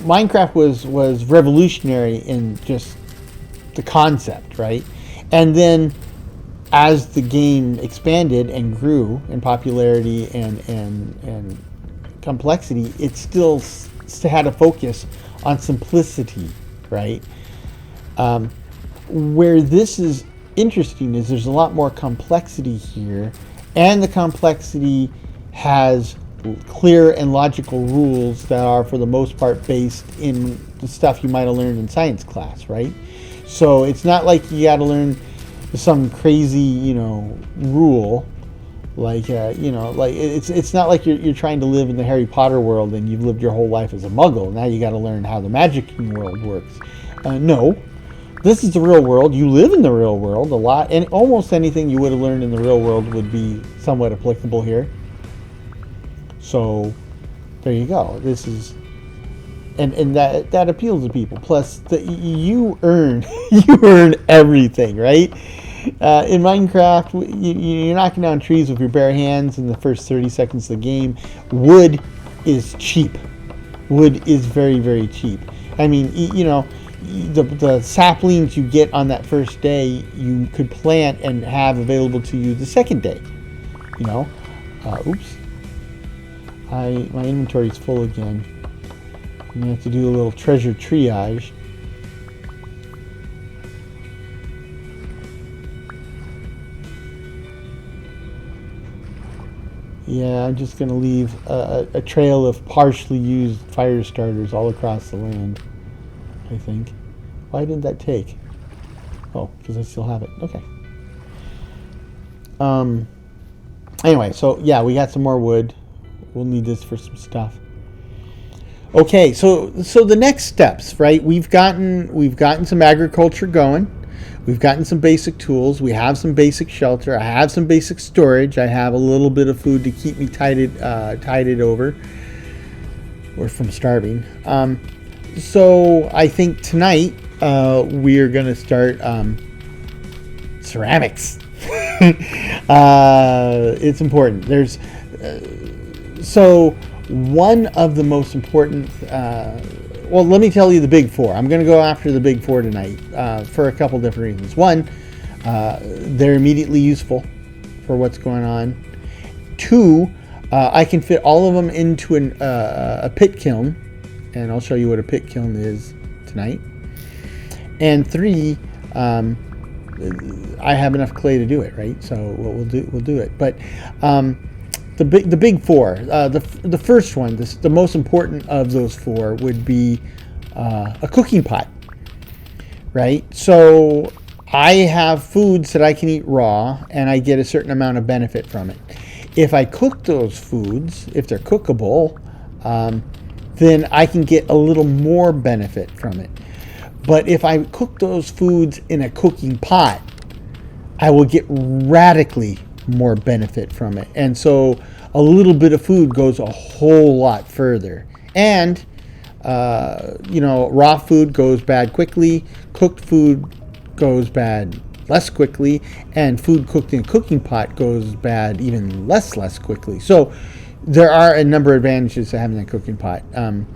Minecraft was revolutionary in just the concept, right? And then as the game expanded and grew in popularity and complexity, it still had a focus on simplicity, right? Where this is interesting is there's a lot more complexity here, and the complexity has clear and logical rules that are, for the most part, based in the stuff you might have learned in science class, right? So it's not like you got to learn some crazy, rule, like it's not like you're trying to live in the Harry Potter world and you've lived your whole life as a Muggle. Now you got to learn how the magicking world works. No, this is the real world. You live in the real world a lot, and almost anything you would have learned in the real world would be somewhat applicable here. So there you go. This is. And that appeals to people. Plus, you earn everything, right? In Minecraft, you're knocking down trees with your bare hands in the first 30 seconds of the game. Wood is cheap. Wood is very, very cheap. I mean, the saplings you get on that first day, you could plant and have available to you the second day. Oops. My inventory is full again. I'm going to have to do a little treasure triage. Yeah, I'm just going to leave a trail of partially used fire starters all across the land, I think. Why didn't that take? Oh, because I still have it. Okay. Anyway, so yeah, we got some more wood. We'll need this for some stuff. Okay, so the next steps, right? We've gotten some agriculture going. We've gotten some basic tools. We have some basic shelter. I have some basic storage. I have a little bit of food to keep me tided over, or from starving. So I think tonight we are going to start ceramics. It's important. There's so. One of the most important, let me tell you the big four. I'm going to go after the big four tonight for a couple different reasons. One, they're immediately useful for what's going on. Two, I can fit all of them into a pit kiln, and I'll show you what a pit kiln is tonight. And three, I have enough clay to do it, right? So we'll do it. But the big four. The first one, the most important of those four, would be a cooking pot, right? So I have foods that I can eat raw, and I get a certain amount of benefit from it. If I cook those foods, if they're cookable, then I can get a little more benefit from it. But if I cook those foods in a cooking pot, I will get radically more benefit from it. And so a little bit of food goes a whole lot further. And, raw food goes bad quickly, cooked food goes bad less quickly, and food cooked in a cooking pot goes bad even less quickly. So there are a number of advantages to having a cooking pot. And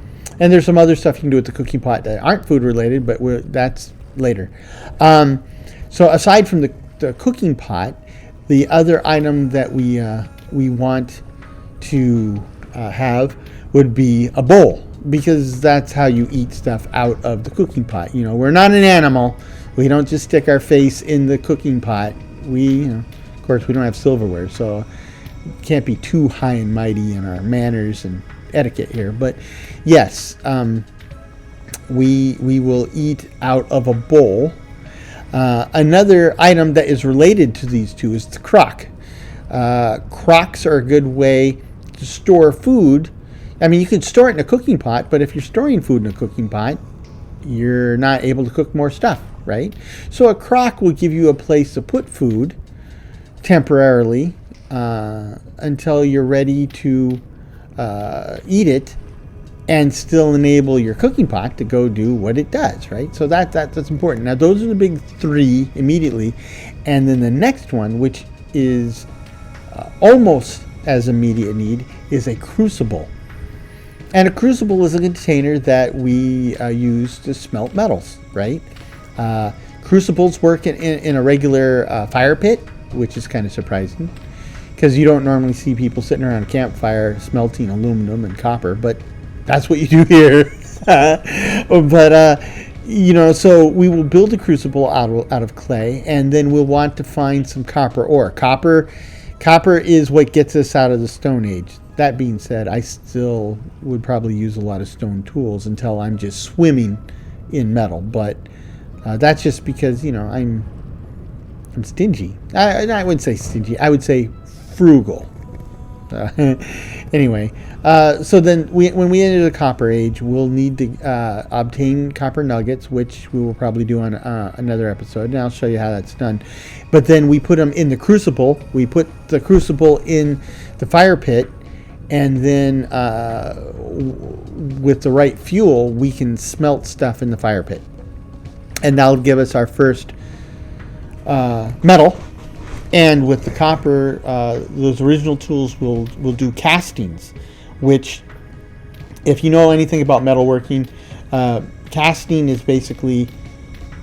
there's some other stuff you can do with the cooking pot that aren't food related, but that's later. So aside from the cooking pot, the other item that we want to have would be a bowl, because that's how you eat stuff out of the cooking pot. We're not an animal. We don't just stick our face in the cooking pot. Of course, we don't have silverware, so can't be too high and mighty in our manners and etiquette here. But yes, we will eat out of a bowl. Another item that is related to these two is the crock. Crocks are a good way to store food. I mean, you can store it in a cooking pot, but if you're storing food in a cooking pot, you're not able to cook more stuff, right? So a crock will give you a place to put food temporarily until you're ready to eat it, and still enable your cooking pot to go do what it does, right? So that's important. Now, those are the big three immediately. And then the next one, which is almost as immediate need, is a crucible. And a crucible is a container that we use to smelt metals, right? Crucibles work in a regular fire pit, which is kind of surprising, because you don't normally see people sitting around a campfire smelting aluminum and copper, but that's what you do here. So we will build a crucible out of clay, and then we'll want to find some copper ore. Copper is what gets us out of the Stone Age. That being said, I still would probably use a lot of stone tools until I'm just swimming in metal. But that's just because, I'm stingy. I wouldn't say stingy. I would say frugal. Anyway, so then when we enter the Copper Age, we'll need to obtain copper nuggets, which we will probably do on another episode, and I'll show you how that's done. But then we put them in the crucible. We put the crucible in the fire pit, and then with the right fuel, we can smelt stuff in the fire pit. And that'll give us our first metal. And with the copper, those original tools will do castings, which, if you know anything about metalworking, casting is basically,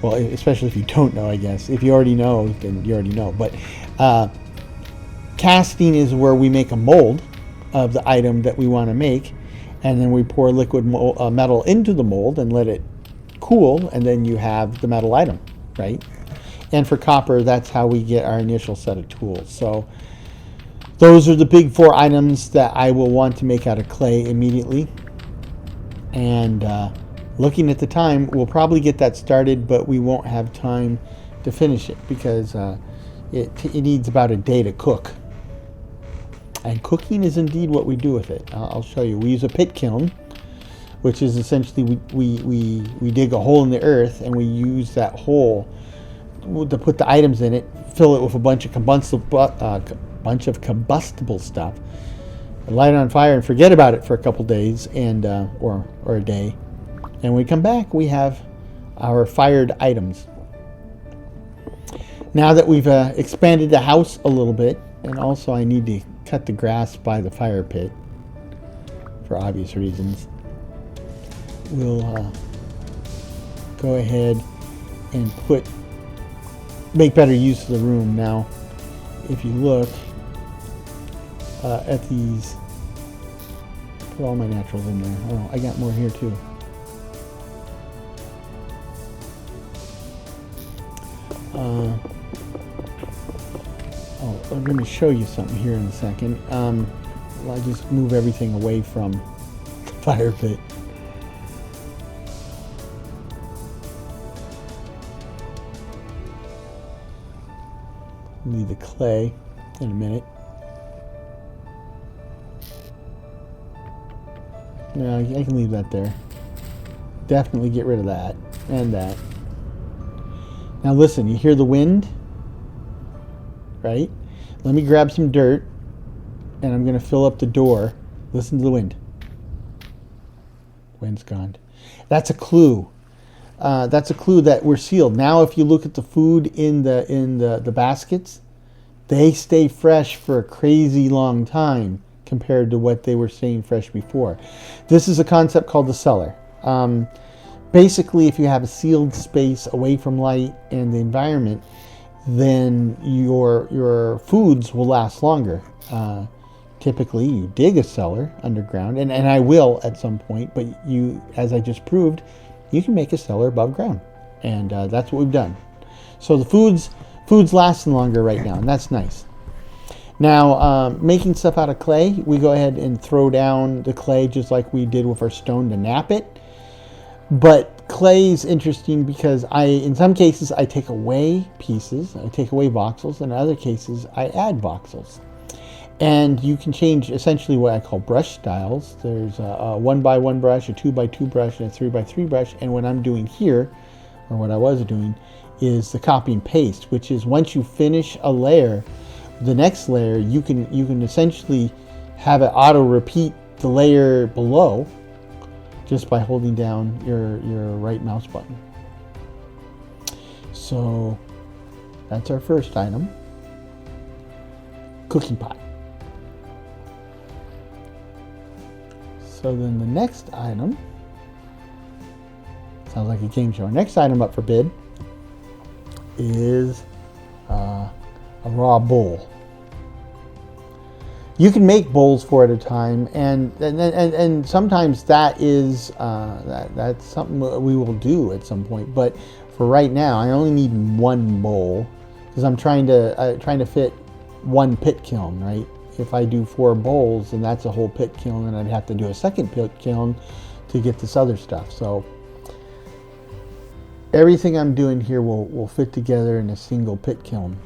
well, especially if you don't know, I guess. If you already know, then you already know. But casting is where we make a mold of the item that we want to make, and then we pour liquid metal into the mold and let it cool, and then you have the metal item, right? And for copper, that's how we get our initial set of tools. So those are the big four items that I will want to make out of clay immediately. And looking at the time, we'll probably get that started, but we won't have time to finish it because it needs about a day to cook. And cooking is indeed what we do with it. I'll show you. We use a pit kiln, which is essentially we dig a hole in the earth, and we use that hole to put the items in it, fill it with a bunch of combustible stuff, light it on fire, and forget about it for a couple days, and or a day. And when we come back, we have our fired items. Now that we've expanded the house a little bit, and also I need to cut the grass by the fire pit for obvious reasons, we'll go ahead and make better use of the room. Now, if you look at these, put all my naturals in there. Oh, I got more here too. I'm going to show you something here in a second. I'll just move everything away from the fire pit. Leave the clay in a minute. No, I can leave that there. Definitely get rid of that and that. Now listen, you hear the wind? Right? Let me grab some dirt and I'm going to fill up the door. Listen to the wind. Wind's gone. That's a clue. That's a clue that we're sealed. Now if you look at the food in the baskets, they stay fresh for a crazy long time compared to what they were staying fresh before. This is a concept called the cellar. Basically, if you have a sealed space away from light and the environment, then your foods will last longer. Typically, you dig a cellar underground, and I will at some point, but you, as I just proved, you can make a cellar above ground, and that's what we've done. So the food's lasting longer right now, and that's nice. Now, making stuff out of clay, we go ahead and throw down the clay just like we did with our stone to nap it. But clay is interesting because in some cases, I take away pieces, I take away voxels, and in other cases, I add voxels. And you can change essentially what I call brush styles. There's a 1x1 brush, a 2x2 brush, and a 3x3 brush. And what I'm doing here, or what I was doing, is the copy and paste, which is once you finish a layer, the next layer, you can essentially have it auto repeat the layer below just by holding down your right mouse button. So that's our first item. Cooking pot. So then the next item, sounds like a game show. Our next item up for bid is a raw bowl. You can make bowls for at a time, and sometimes that is that's something we will do at some point. But for right now, I only need one bowl because I'm trying to fit one pit kiln. Right? If I do 4 bowls, then that's a whole pit kiln, and I'd have to do a second pit kiln to get this other stuff. So everything I'm doing here will fit together in a single pit kiln.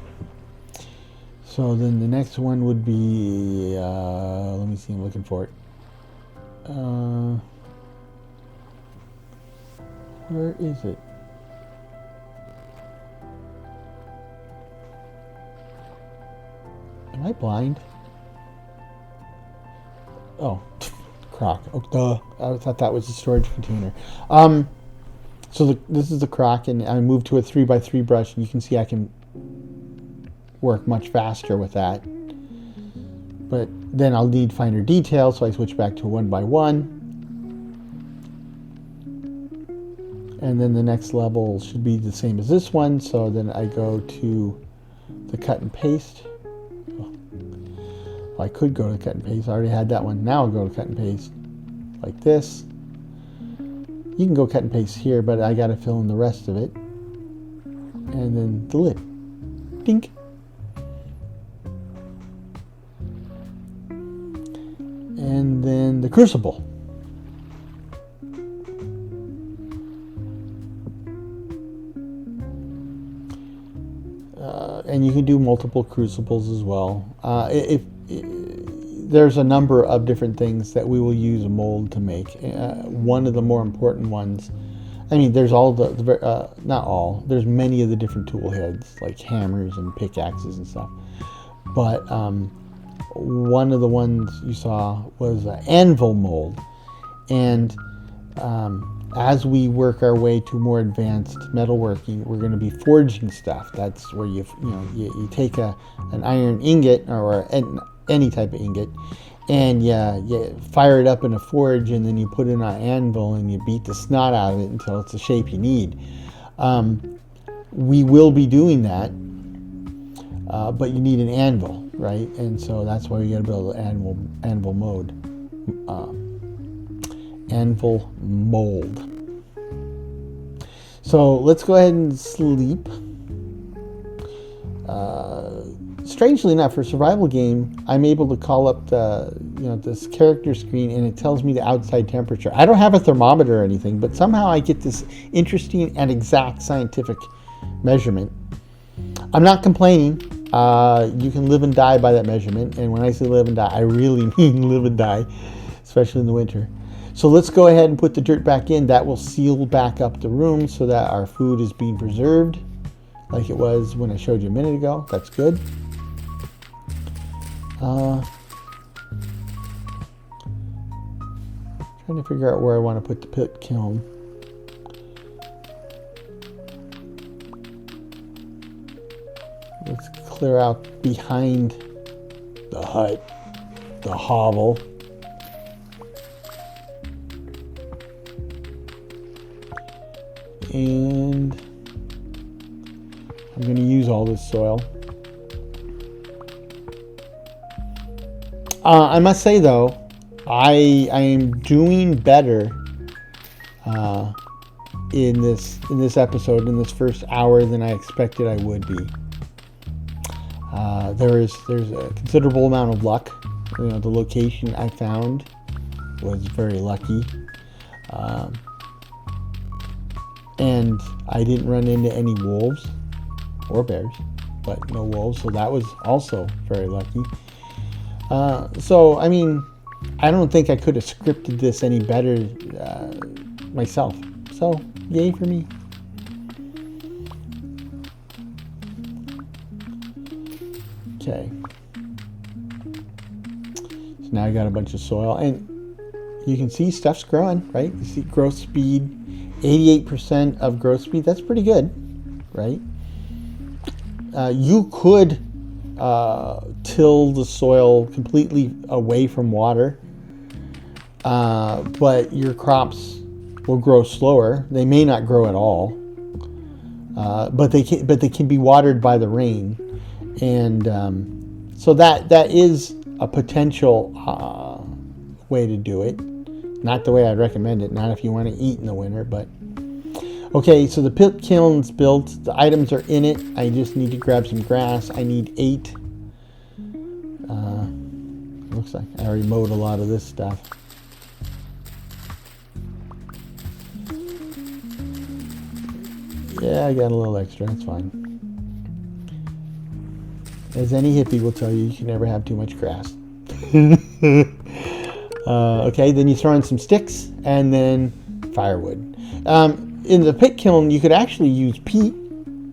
So then the next one would be, let me see, I'm looking for it. Where is it? Am I blind? Oh, crock. Oh, duh. I thought that was a storage container. So this is the crock, and I moved to a 3x3 brush, and you can see I can work much faster with that. But then I'll need finer detail, so I switch back to a 1x1. And then the next level should be the same as this one, so then I go to the cut and paste. Well, I could go to cut and paste. I already had that one. Now I'll go to cut and paste like this. You can go cut and paste here, but I got to fill in the rest of it. And then the lid. Dink. And then the crucible. And you can do multiple crucibles as well. There's a number of different things that we will use a mold to make. One of the more important ones, I mean, there's all not all, there's many of the different tool heads, like hammers and pickaxes and stuff. But one of the ones you saw was an anvil mold. And as we work our way to more advanced metalworking, we're going to be forging stuff. That's where you take an iron ingot or any type of ingot, and you fire it up in a forge, and then you put it on an anvil and you beat the snot out of it until it's the shape you need. We will be doing that, but you need an anvil, right? And so that's why we got to build an anvil mode. Anvil mold. So let's go ahead and sleep. Strangely enough, for a survival game, I'm able to call up this character screen, and it tells me the outside temperature. I don't have a thermometer or anything, but somehow I get this interesting and exact scientific measurement. I'm not complaining. you can live and die by that measurement. And when I say live and die, I really mean live and die, especially in the winter. So let's go ahead and put the dirt back in. That will seal back up the room so that our food is being preserved like it was when I showed you a minute ago. That's good. Trying to figure out where I want to put the pit kiln. Let's clear out behind the hut, the hovel. And I'm going to use all this soil. I must say though, I am doing better in this episode, in this first hour, than I expected I would be. There's a considerable amount of luck. You know, the location I found was very lucky, and I didn't run into any wolves or bears, but no wolves, so that was also very lucky. So I mean, I don't think I could have scripted this any better myself. So, yay for me. Okay. So now I got a bunch of soil, and you can see stuff's growing, right? You see growth speed, 88% of growth speed. That's pretty good, right? You could till the soil completely away from water, but your crops will grow slower. They may not grow at all, but they can be watered by the rain, and so that is a potential way to do it. Not the way I'd recommend it. Not if you want to eat in the winter, but okay. So the pit kiln's built. The items are in it. I just need to grab some grass. I need 8. Looks like I already mowed a lot of this stuff. Yeah, I got a little extra. That's fine. As any hippie will tell you, you can never have too much grass. Okay, then you throw in some sticks and then firewood. In the pit kiln, you could actually use peat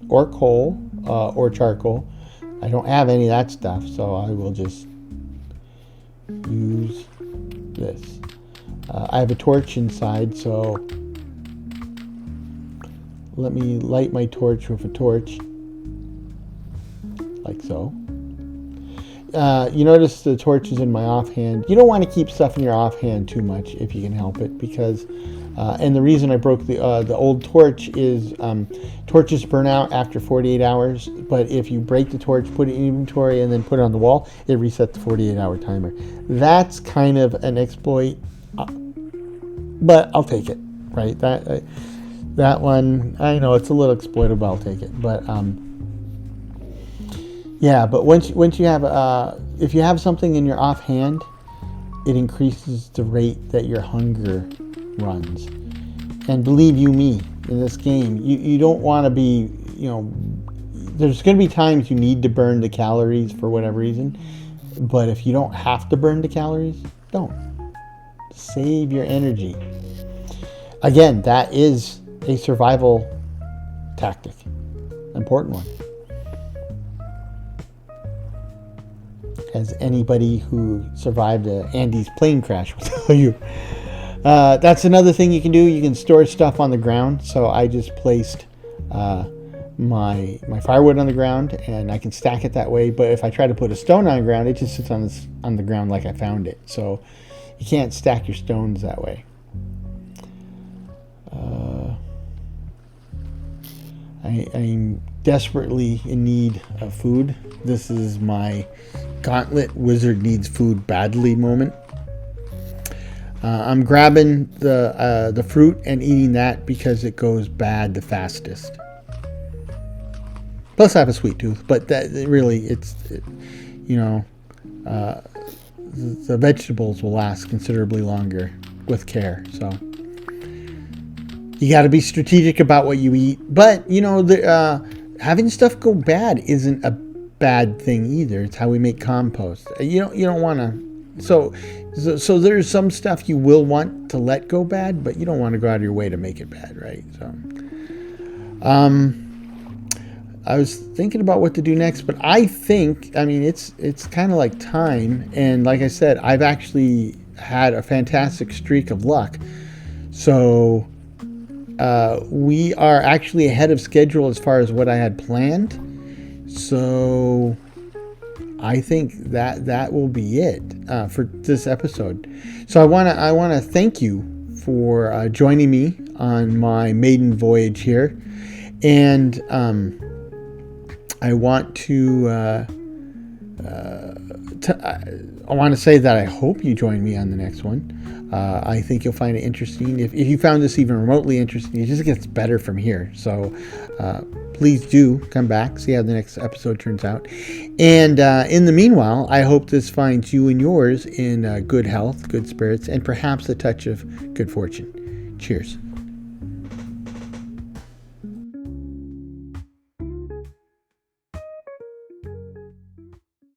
or coal or charcoal. I don't have any of that stuff, so I will just use this. I have a torch inside, so let me light my torch with a torch, like so. You notice the torch is in my offhand. You don't want to keep stuff in your offhand too much if you can help it, because and the reason I broke the old torch is torches burn out after 48 hours, but if you break the torch, put it in inventory, and then put it on the wall, it resets the 48-hour timer. That's kind of an exploit, but I'll take it, right? That one, I know it's a little exploitable, I'll take it, but yeah, but once you have if you have something in your offhand, it increases the rate that your hunger runs. And believe you me, in this game, you don't want to be, there's going to be times you need to burn the calories for whatever reason, but if you don't have to burn the calories, don't. Save your energy. Again, that is a survival tactic, important one. As anybody who survived an Andes plane crash will tell you. That's another thing you can do. You can store stuff on the ground. So I just placed my firewood on the ground, and I can stack it that way. But if I try to put a stone on the ground, it just sits on the ground like I found it. So you can't stack your stones that way. I'm desperately in need of food. This is my Gauntlet Wizard needs food badly moment. I'm grabbing the fruit and eating that because it goes bad the fastest. Plus I have a sweet tooth, but that really the vegetables will last considerably longer with care. So you got to be strategic about what you eat, but having stuff go bad isn't a bad thing either. It's how we make compost. You don't want to. So there's some stuff you will want to let go bad, but you don't want to go out of your way to make it bad, right? So, I was thinking about what to do next, but I think, it's kind of like time, and like I said, I've actually had a fantastic streak of luck. So we are actually ahead of schedule as far as what I had planned. So I think that will be it for this episode. So I want to thank you for joining me on my maiden voyage here, and I want to say that I hope you join me on the next one. I think you'll find it interesting. If you found this even remotely interesting, it just gets better from here. So please do come back, see how the next episode turns out. And in the meanwhile, I hope this finds you and yours in good health, good spirits, and perhaps a touch of good fortune. Cheers.